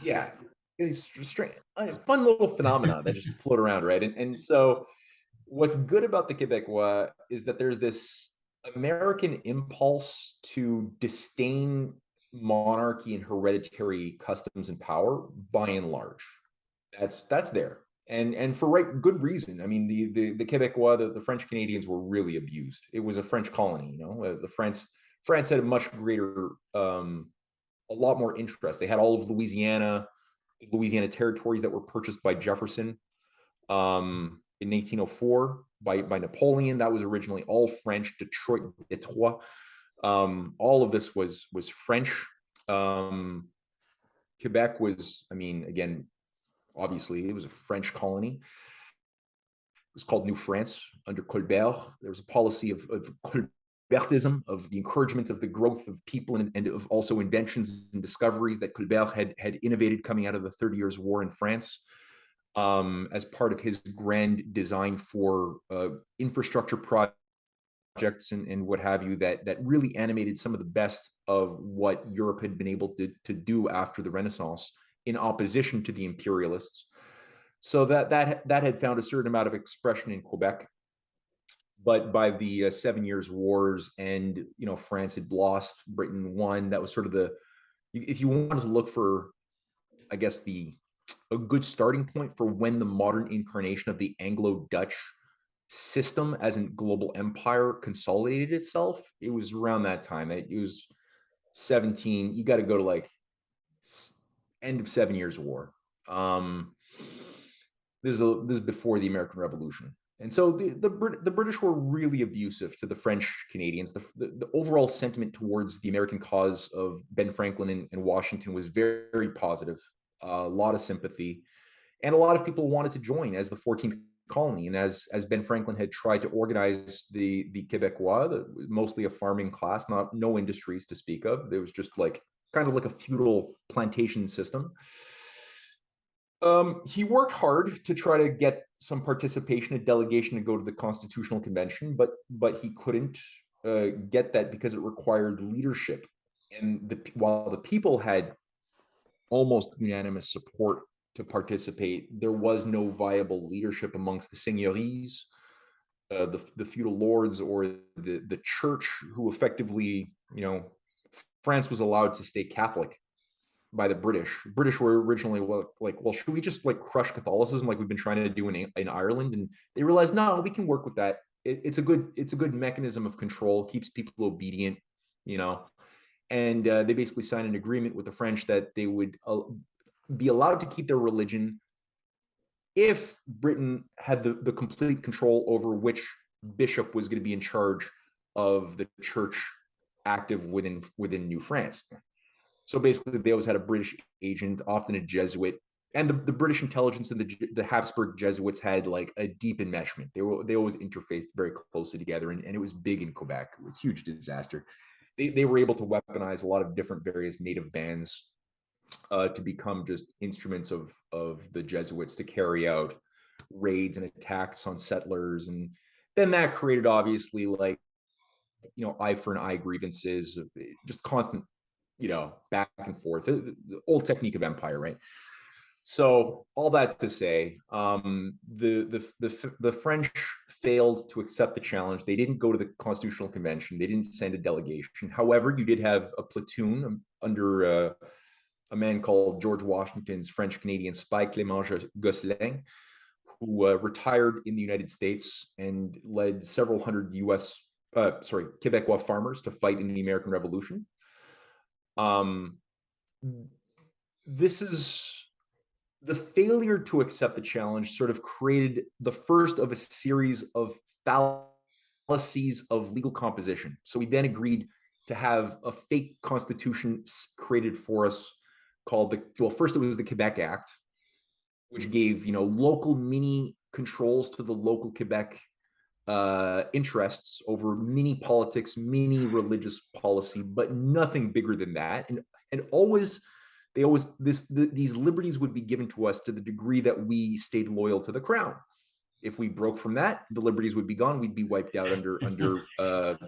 yeah, it's strange, fun little phenomena that just float around, right? And so what's good about the Quebecois is that there's this American impulse to disdain monarchy and hereditary customs and power by and large. That's there. And for good reason. I mean, the Quebecois, the French Canadians were really abused. It was a French colony, the France had a much greater a lot more interest. They had all of Louisiana, the Louisiana territories that were purchased by Jefferson in 1804 by Napoleon. That was originally all French. Detroit. All of this was French. Quebec was, I mean, again, obviously it was a French colony. It was called New France under Colbert. There was a policy of Colbertism, of the encouragement of the growth of people and of also inventions and discoveries that Colbert had innovated coming out of the 30 Years' War in France, as part of his grand design for infrastructure projects and what have you, that really animated some of the best of what Europe had been able to do after the Renaissance in opposition to the imperialists. So that had found a certain amount of expression in Quebec. But by the 7 Years' Wars, and France had lost, Britain won. That was sort of if you wanted to look for, I guess, a good starting point for when the modern incarnation of the Anglo-Dutch system as a global empire consolidated itself, it was around that time. It was 17. You got to go to like end of 7 Years' War. This is before the American Revolution. And so the British were really abusive to the French Canadians. The overall sentiment towards the American cause of Ben Franklin and Washington was very, very positive. A lot of sympathy, and a lot of people wanted to join as the 14th colony. And as Ben Franklin had tried to organize the Quebecois, mostly a farming class, no industries to speak of. There was just kind of like a feudal plantation system. He worked hard to try to get some participation, a delegation to go to the Constitutional Convention, but he couldn't get that because it required leadership. And while the people had almost unanimous support to participate, there was no viable leadership amongst the seigneuries, the feudal lords, or the church, who effectively, France was allowed to stay Catholic by the British. British were originally like, well, should we just crush Catholicism like we've been trying to do in Ireland? And they realized, no, we can work with that. It's a good mechanism of control, keeps people obedient, And they basically signed an agreement with the French that they would be allowed to keep their religion if Britain had the complete control over which bishop was going to be in charge of the church active within New France. So basically, they always had a British agent, often a Jesuit, and the British intelligence and the Habsburg Jesuits had a deep enmeshment. They always interfaced very closely together, and it was big in Quebec. It was a huge disaster. They were able to weaponize a lot of different various native bands to become just instruments of the Jesuits to carry out raids and attacks on settlers, and then that created obviously eye for an eye grievances, just constant back and forth, the old technique of empire, right? So all that to say, the French failed to accept the challenge. They didn't go to the Constitutional Convention. They didn't send a delegation. However, you did have a platoon under a man called George Washington's French Canadian spy, Clément Gosselin, who retired in the United States and led several hundred Quebecois farmers to fight in the American Revolution. This is the failure to accept the challenge sort of created the first of a series of fallacies of legal composition. So we then agreed to have a fake constitution created for us called first it was the Quebec Act, which gave, local mini controls to the local Quebec interests over mini politics, mini religious policy, but nothing bigger than that. And these liberties would be given to us to the degree that we stayed loyal to the crown. If we broke from that, the liberties would be gone. We'd be wiped out under Sounds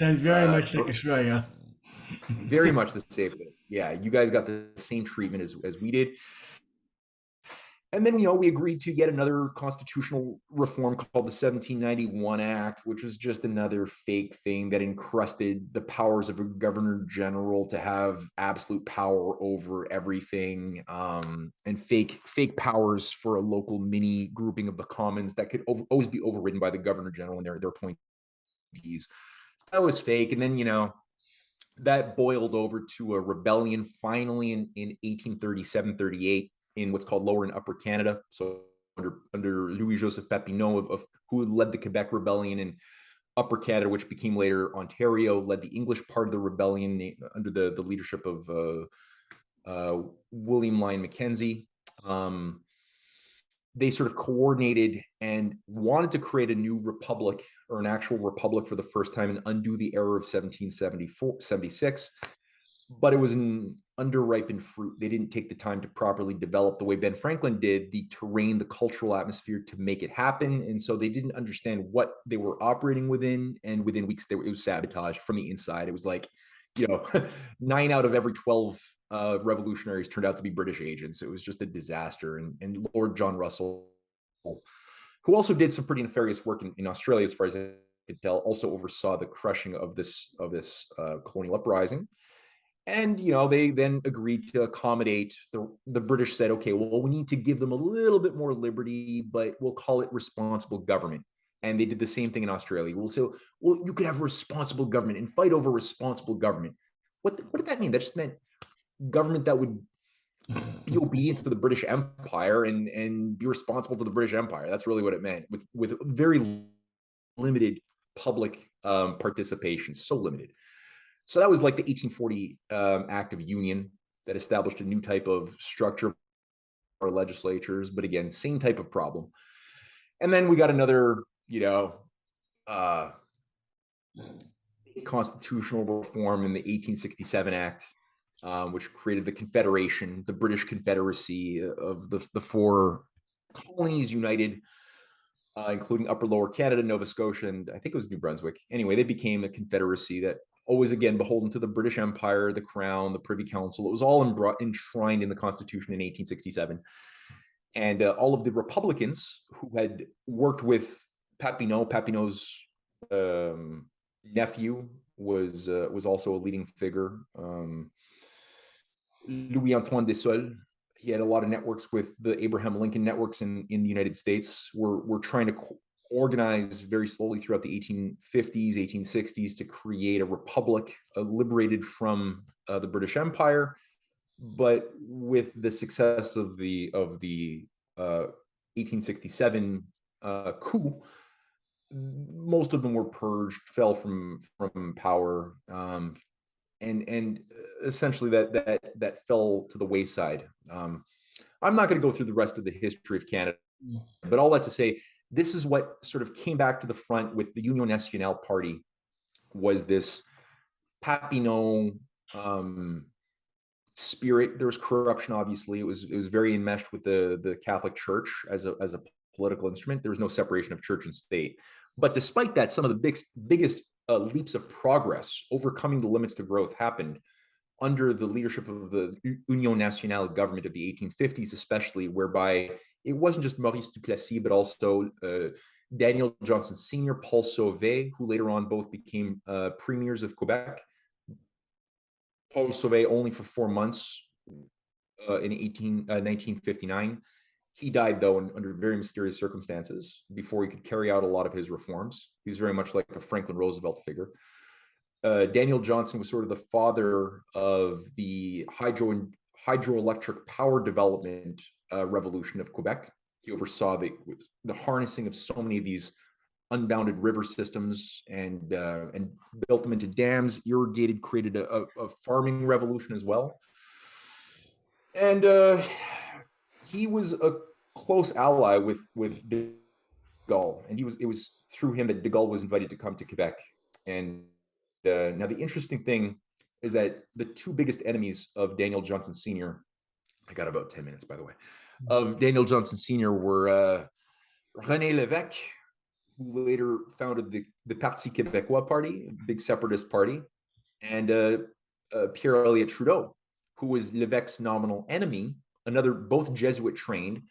very much like Australia. Very much the same thing. Yeah, you guys got the same treatment as we did. And then, we agreed to yet another constitutional reform called the 1791 Act, which was just another fake thing that encrusted the powers of a governor general to have absolute power over everything, and fake powers for a local mini grouping of the commons that could always be overridden by the governor general and their appointees. So that was fake. And then, that boiled over to a rebellion finally in 1837-38 in what's called Lower and Upper Canada. So under Louis-Joseph Papineau, who led the Quebec Rebellion, in Upper Canada, which became later Ontario, led the English part of the rebellion under the leadership of William Lyon Mackenzie. They sort of coordinated and wanted to create a new republic, or an actual republic, for the first time, and undo the error of 1776. But it was an underripened fruit. They didn't take the time to properly develop, the way Ben Franklin did, the terrain, the cultural atmosphere to make it happen. And so they didn't understand what they were operating within. And within weeks, it was sabotaged from the inside. It was like, 9 out of every 12 revolutionaries turned out to be British agents. It was just a disaster. And Lord John Russell, who also did some pretty nefarious work in Australia, as far as I could tell, also oversaw the crushing of this colonial uprising. And they then agreed to accommodate. The British said, okay, well, we need to give them a little bit more liberty, but we'll call it responsible government. And they did the same thing in Australia. We'll say, well, you could have a responsible government and fight over responsible government. What did that mean? That just meant government that would be obedient to the British Empire and be responsible to the British Empire. That's really what it meant, with very limited public participation, so limited. So that was like the 1840 Act of Union that established a new type of structure for legislatures, but again, same type of problem. And then we got another, constitutional reform in the 1867 Act, which created the Confederation, the British Confederacy of the four colonies united, including Upper Lower Canada, Nova Scotia, and I think it was New Brunswick. Anyway, they became a confederacy that always, again, beholden to the British Empire, the Crown, the Privy Council. It was all enshrined in the Constitution in 1867. And all of the Republicans who had worked with Papineau's nephew was also a leading figure. Louis-Antoine Desaulles, he had a lot of networks with the Abraham Lincoln networks in the United States. We're trying to organize very slowly throughout the 1850s, 1860s to create a republic liberated from the British Empire. But with the success of the 1867 coup, most of them were purged, fell from power, and essentially that fell to the wayside. I'm not going to go through the rest of the history of Canada, but all that to say, this is what sort of came back to the front with the Union Nationale Party, was this Papineau spirit. There was corruption, obviously. It was very enmeshed with the Catholic Church as a political instrument. There was no separation of church and state. But despite that, some of the biggest leaps of progress, overcoming the limits to growth, happened under the leadership of the Union Nationale government of the 1850s, especially, whereby it wasn't just Maurice Duplessis, but also Daniel Johnson Sr., Paul Sauvé, who later on both became premiers of Quebec. Paul Sauvé only for 4 months in 1959. He died, though, under very mysterious circumstances before he could carry out a lot of his reforms. He's very much like a Franklin Roosevelt figure. Daniel Johnson was sort of the father of the hydroelectric power development revolution of Quebec. He oversaw the harnessing of so many of these unbounded river systems and built them into dams, irrigated, created a farming revolution as well. And he was a close ally with de Gaulle, and it was through him that de Gaulle was invited to come to Quebec. And now the interesting thing is that the two biggest enemies of Daniel Johnson Sr., I got about 10 minutes, by the way, of Daniel Johnson Sr. were René Lévesque, who later founded the Parti Québécois party, a big separatist party, and Pierre Elliott Trudeau, who was Lévesque's nominal enemy, both Jesuit trained,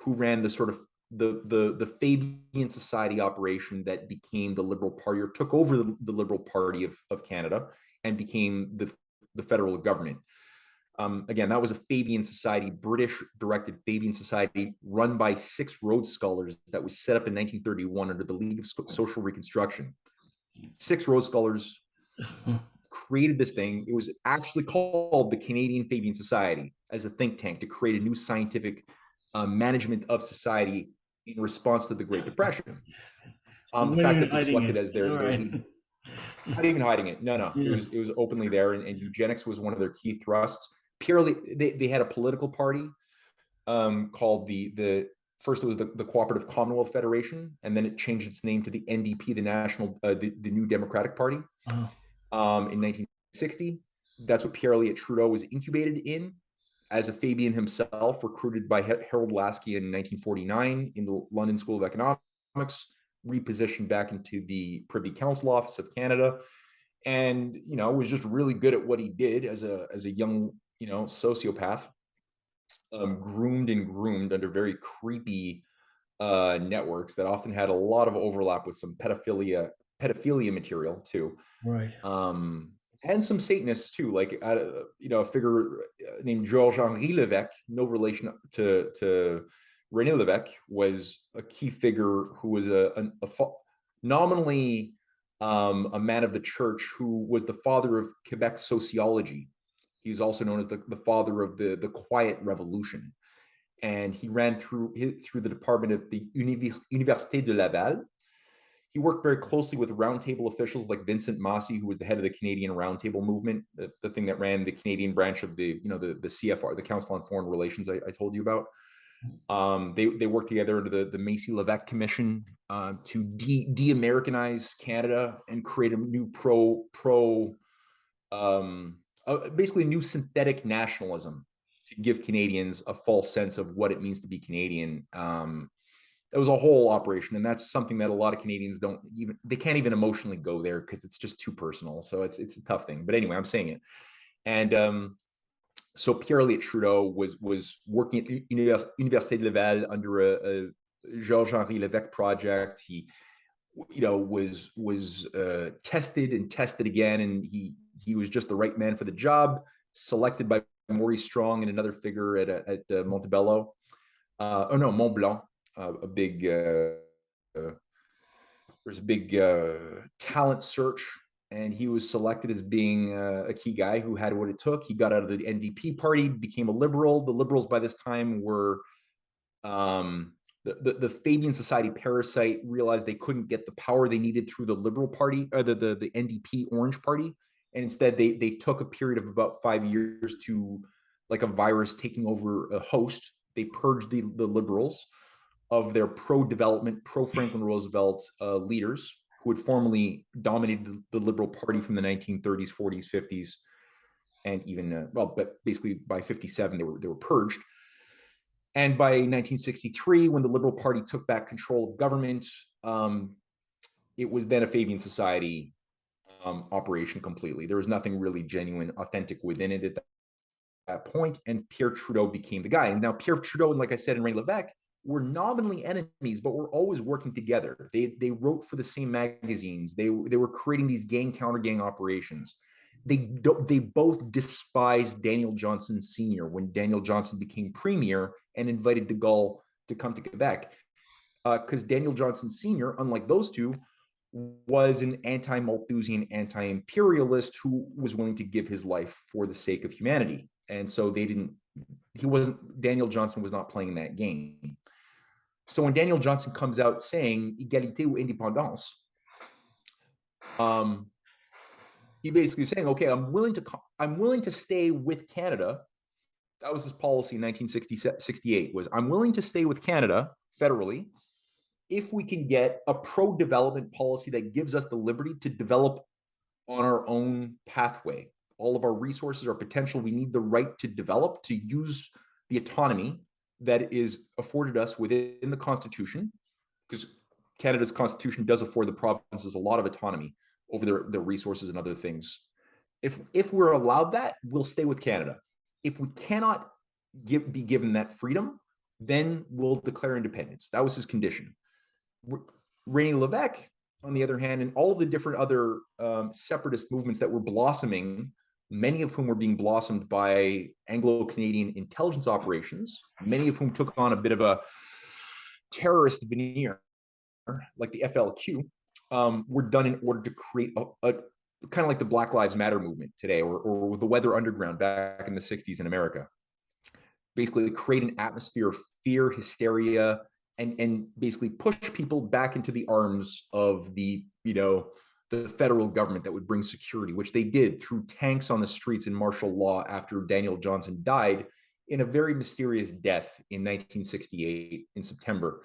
who ran the sort of the Fabian Society operation that became the Liberal Party, or took over the Liberal Party of Canada and became the federal government. Again, that was a Fabian Society, British-directed Fabian Society, run by 6 Rhodes Scholars, that was set up in 1931 under the League of Social Reconstruction. 6 Rhodes Scholars created this thing. It was actually called the Canadian Fabian Society as a think tank to create a new scientific management of society in response to the Great Depression. The fact that they selected as their lead, not even hiding it. No, yeah. It was openly there, and eugenics was one of their key thrusts. Purely, they had a political party called the first it was the Cooperative Commonwealth Federation, and then it changed its name to the NDP, the New Democratic Party, in 1960. That's what Pierre Elliott Trudeau was incubated in as a Fabian himself, recruited by Harold Lasky in 1949 in the London School of Economics, repositioned back into the Privy Council Office of Canada, and was just really good at what he did as a young sociopath, groomed under very creepy networks that often had a lot of overlap with some pedophilia material too, right? And some Satanists too, like a figure named Georges-Henri Lévesque, no relation to René Lévesque, was a key figure who was nominally a man of the church, who was the father of Quebec sociology. He was also known as the father of the Quiet Revolution, and he ran through the department of the Université de Laval. He worked very closely with roundtable officials like Vincent Massey, who was the head of the Canadian Roundtable Movement, the thing that ran the Canadian branch of the CFR, the Council on Foreign Relations I told you about. They worked together under the Massey-Lévesque Commission to de-Americanize Canada and create a new basically new synthetic nationalism to give Canadians a false sense of what it means to be Canadian. It was a whole operation, and that's something that a lot of Canadians they can't even emotionally go there because it's just too personal. So it's a tough thing. But anyway, I'm saying it. And so Pierre Elliott Trudeau was working at Université de Laval under a Georges-Henri Lévesque project. He was tested and tested again, and he was just the right man for the job, selected by Maurice Strong and another figure at Montebello. Mont Blanc. There's a big talent search, and he was selected as being a key guy who had what it took. He got out of the NDP party, became a liberal. The Liberals by this time were the Fabian Society parasite, realized they couldn't get the power they needed through the Liberal Party, or the NDP Orange Party, and instead they took a period of about 5 years to, like a virus taking over a host. They purged the Liberals of their pro-development, pro-Franklin Roosevelt leaders, who had formerly dominated the Liberal Party from the 1930s, 40s, 50s, and even but basically by 57 they were purged. And by 1963, when the Liberal Party took back control of government, it was then a Fabian Society operation completely. There was nothing really genuine, authentic within it at that point, and Pierre Trudeau became the guy. And now Pierre Trudeau, and like I said, and René Lévesque were nominally enemies, but were always working together. They wrote for the same magazines. They were creating these gang counter gang operations. They both despised Daniel Johnson Sr. when Daniel Johnson became premier and invited de Gaulle to come to Quebec, because Daniel Johnson Sr., unlike those two, was an anti-Malthusian, anti-imperialist who was willing to give his life for the sake of humanity. And so Daniel Johnson was not playing that game. So when Daniel Johnson comes out saying égalité ou indépendance, he basically is saying, okay, I'm willing to stay with Canada. That was his policy in 1968, was I'm willing to stay with Canada federally if we can get a pro-development policy that gives us the liberty to develop on our own pathway. All of our resources, our potential, we need the right to develop, to use the autonomy that is afforded us within the Constitution, because Canada's Constitution does afford the provinces a lot of autonomy over their resources and other things. If we're allowed that, we'll stay with Canada. If we cannot be given that freedom, then we'll declare independence. That was his condition. René Lévesque, on the other hand, and all of the different other separatist movements that were blossoming, many of whom were being blossomed by Anglo-Canadian intelligence operations, many of whom took on a bit of a terrorist veneer, like the FLQ, were done in order to create a kind of like the Black Lives Matter movement today, or the Weather Underground back in the 60s in America. Basically create an atmosphere of fear, hysteria, and basically push people back into the arms of the federal government that would bring security, which they did through tanks on the streets and martial law after Daniel Johnson died in a very mysterious death in 1968 in September,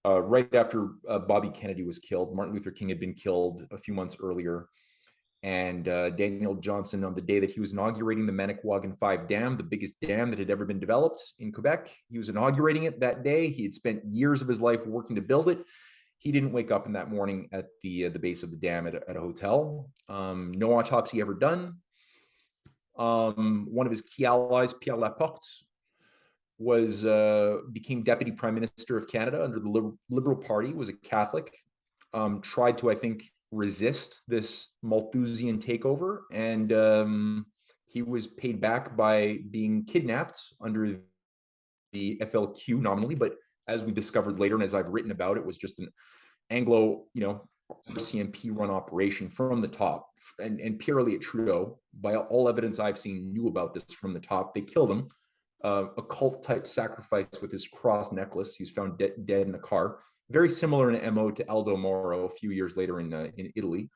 right after Bobby Kennedy was killed. Martin Luther King had been killed a few months earlier. And Daniel Johnson, on the day that he was inaugurating the Manicouagan 5 Dam, the biggest dam that had ever been developed in Quebec, he was inaugurating it that day. He had spent years of his life working to build it. He didn't wake up in that morning at the base of the dam at a hotel. No autopsy ever done. One of his key allies, Pierre Laporte, became Deputy Prime Minister of Canada under the Liberal Party, was a Catholic, tried to, I think, resist this Malthusian takeover, and he was paid back by being kidnapped under the FLQ nominally, but as we discovered later, and as I've written about, it was just an Anglo, RCMP run operation from the top. And Pierre Elliott Trudeau, by all evidence I've seen, knew about this from the top. They killed him, a cult type sacrifice with his cross necklace. He was found dead in a car. Very similar in MO to Aldo Moro a few years later in Italy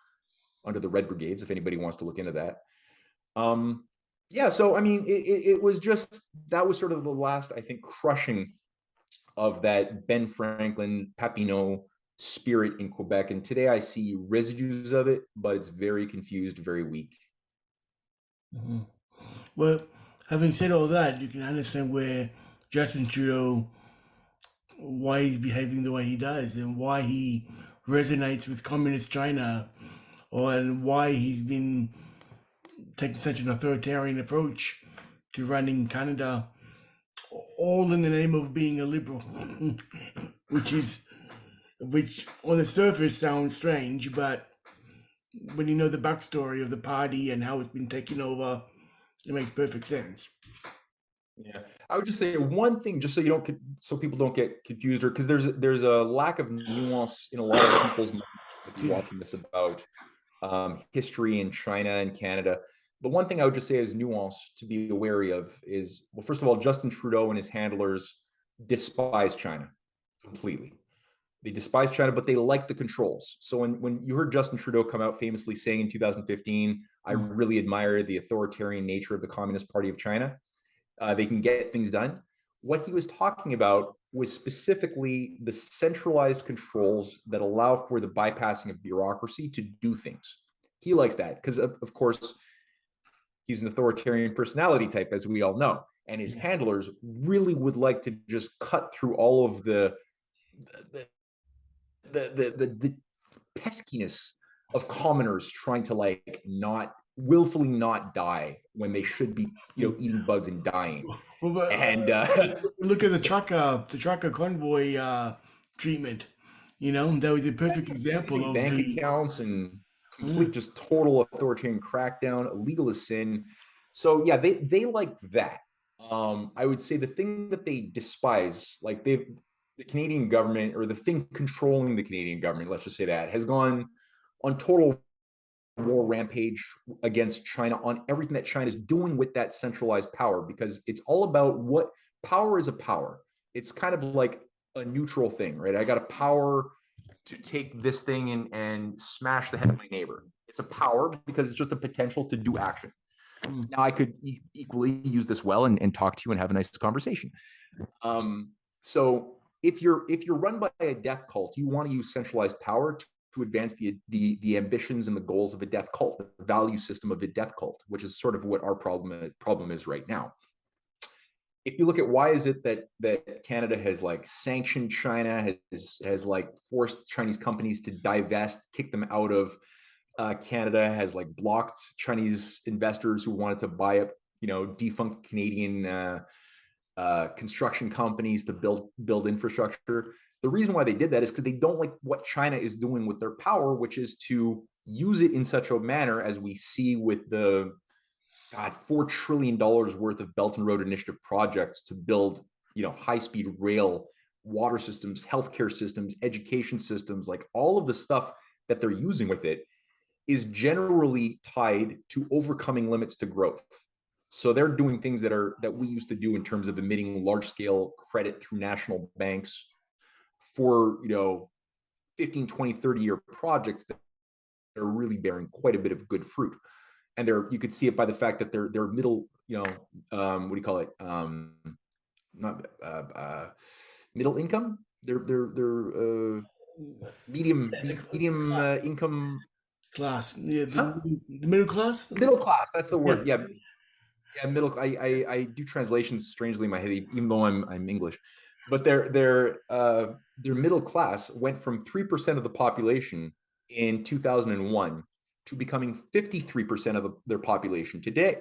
under the Red Brigades, if anybody wants to look into that. Yeah, so I mean, it was just, that was sort of the last, I think, crushing of that Ben Franklin, Papineau spirit in Quebec. And today I see residues of it, but it's very confused, very weak. Mm-hmm. Well, having said all that, you can understand where Justin Trudeau, why he's behaving the way he does, and why he resonates with communist China, and why he's been taking such an authoritarian approach to running Canada, all in the name of being a liberal, which on the surface sounds strange, but when you know the backstory of the party and how it's been taken over, it makes perfect sense. Yeah, I would just say one thing, just so people don't get confused, or because there's a lack of nuance in a lot of people's minds watching this about history in China and Canada. The one thing I would just say as nuance to be wary of is, well, first of all, Justin Trudeau and his handlers despise China completely. They despise China, but they like the controls. So when you heard Justin Trudeau come out famously saying in 2015, I really admire the authoritarian nature of the Communist Party of China. They can get things done. What he was talking about was specifically the centralized controls that allow for the bypassing of bureaucracy to do things. He likes that because, of course, he's an authoritarian personality type, as we all know. And his handlers really would like to just cut through all of the peskiness of commoners trying to willfully not die when they should be, eating bugs and dying. Well, but, and look at the trucker convoy treatment. That was a perfect example of bank accounts and complete, just total authoritarian crackdown, illegal as sin. So yeah, they like that. I would say the thing that they despise, like the Canadian government, or the thing controlling the Canadian government, let's just say that, has gone on total war rampage against China on everything that China is doing with that centralized power, because it's all about what power is. A power, it's kind of like a neutral thing, right? I got a power to take this thing and smash the head of my neighbor. It's a power because it's just a potential to do action. Now I could equally use this well and talk to you and have a nice conversation. So if you're run by a death cult, you want to use centralized power to advance the ambitions and the goals of a death cult, the value system of a death cult, which is sort of what our problem is right now. If you look at why is it that Canada has sanctioned China, has forced Chinese companies to divest, kick them out of Canada, has blocked Chinese investors who wanted to buy up, defunct Canadian construction companies to build infrastructure. The reason why they did that is because they don't like what China is doing with their power, which is to use it in such a manner as we see with the $4 trillion worth of Belt and Road Initiative projects to build, high-speed rail, water systems, healthcare systems, education systems, like all of the stuff that they're using with it is generally tied to overcoming limits to growth. So they're doing things that we used to do in terms of emitting large-scale credit through national banks for, 15, 20, 30-year projects that are really bearing quite a bit of good fruit. And you could see it by the fact that they're middle, what do you call it? Not middle income. They're medium income class. Yeah, huh? the middle class. Middle class. That's the word. Yeah. Yeah, middle. I do translations strangely in my head, even though I'm English. But their middle class went from 3% of the population in 2001 to becoming 53% of their population today.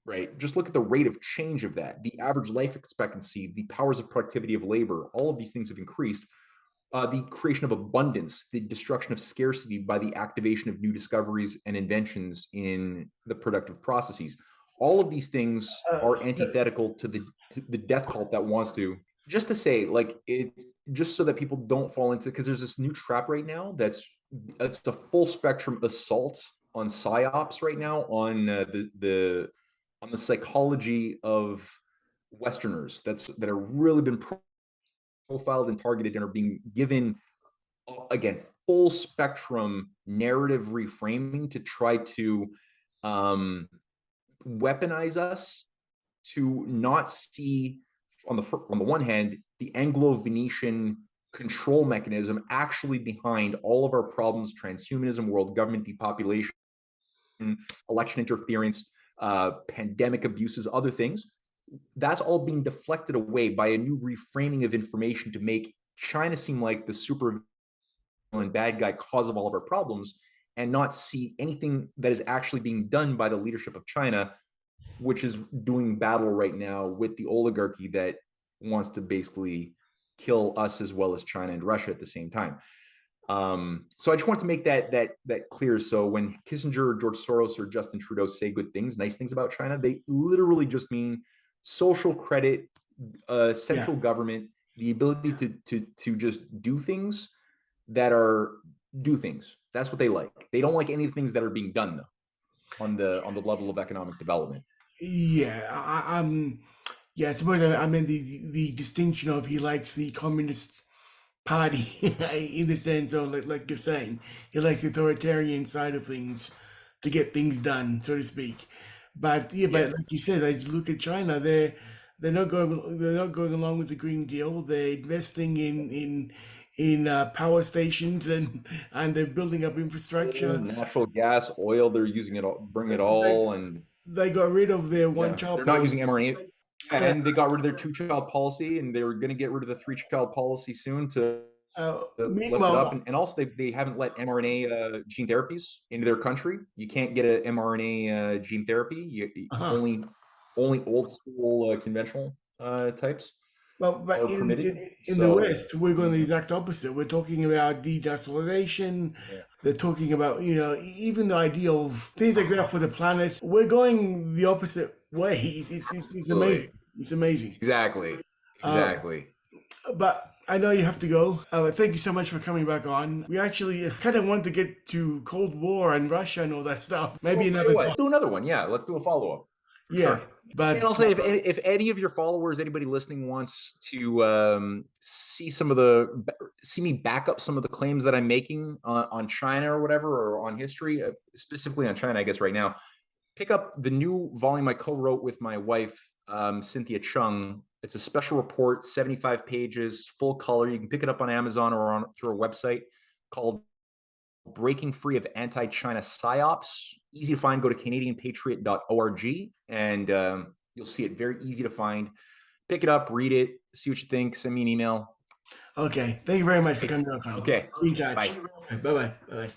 Right? Just look at the rate of change of that. The average life expectancy, the powers of productivity of labor, all of these things have increased. The creation of abundance, the destruction of scarcity by the activation of new discoveries and inventions in the productive processes. All of these things are antithetical to the death cult that wants to, just to say, like, it, just so that people don't fall into, because there's this new trap right now it's a full spectrum assault on psyops right now, on the psychology of Westerners that are really been profiled and targeted and are being given, again, full spectrum narrative reframing to try to weaponize us to not see, on the one hand, the Anglo-Venetian control mechanism actually behind all of our problems: transhumanism, world government, depopulation, election interference, pandemic abuses, other things. That's all being deflected away by a new reframing of information to make China seem like the super villain bad guy cause of all of our problems, and not see anything that is actually being done by the leadership of China, which is doing battle right now with the oligarchy that wants to basically kill us as well as China and Russia at the same time. So I just want to make that clear. So when Kissinger, George Soros, or Justin Trudeau say good things, nice things about China, they literally just mean social credit, central government, the ability to just do things that are do things. That's what they like. They don't like any of the things that are being done, though, on the level of economic development. Yeah, I suppose I mean the distinction of he likes the Communist Party in the sense of like you're saying, he likes the authoritarian side of things to get things done, so to speak. But but like you said, I just look at China. They're not going along with the Green Deal. They're investing in power stations and they're building up infrastructure. Natural gas, oil, they're using it all, bring it all, and they got rid of their one child they're not policy. using mRNA. And they got rid of their 2-child policy, and they were going to get rid of the 3-child policy soon to lift it up. And also, they haven't let mRNA gene therapies into their country. You can't get an mRNA gene therapy. Only old school conventional types Well, but are permitted. in the West, we're going the exact opposite. We're talking about denationalization. They're talking about, even the idea of things like that for the planet. We're going the opposite way. It's amazing. It's amazing. Exactly. But I know you have to go. Thank you so much for coming back on. We actually kind of want to get to Cold War and Russia and all that stuff. Maybe another. Let's do another one. Yeah, let's do a follow-up. Sure. But and I'll say, if any of your followers, anybody listening, wants to see me back up some of the claims that I'm making on China or whatever, or on history, specifically on China, I guess right now, pick up the new volume I co-wrote with my wife, Cynthia Chung. It's a special report, 75 pages, full color. You can pick it up on Amazon or through our website, called Breaking Free of Anti-China Psyops. Easy to find. Go to CanadianPatriot.org, and you'll see it. Very easy to find. Pick it up, read it, see what you think. Send me an email. Okay. Thank you very much for coming on. Okay. Bye. Bye-bye. Bye-bye.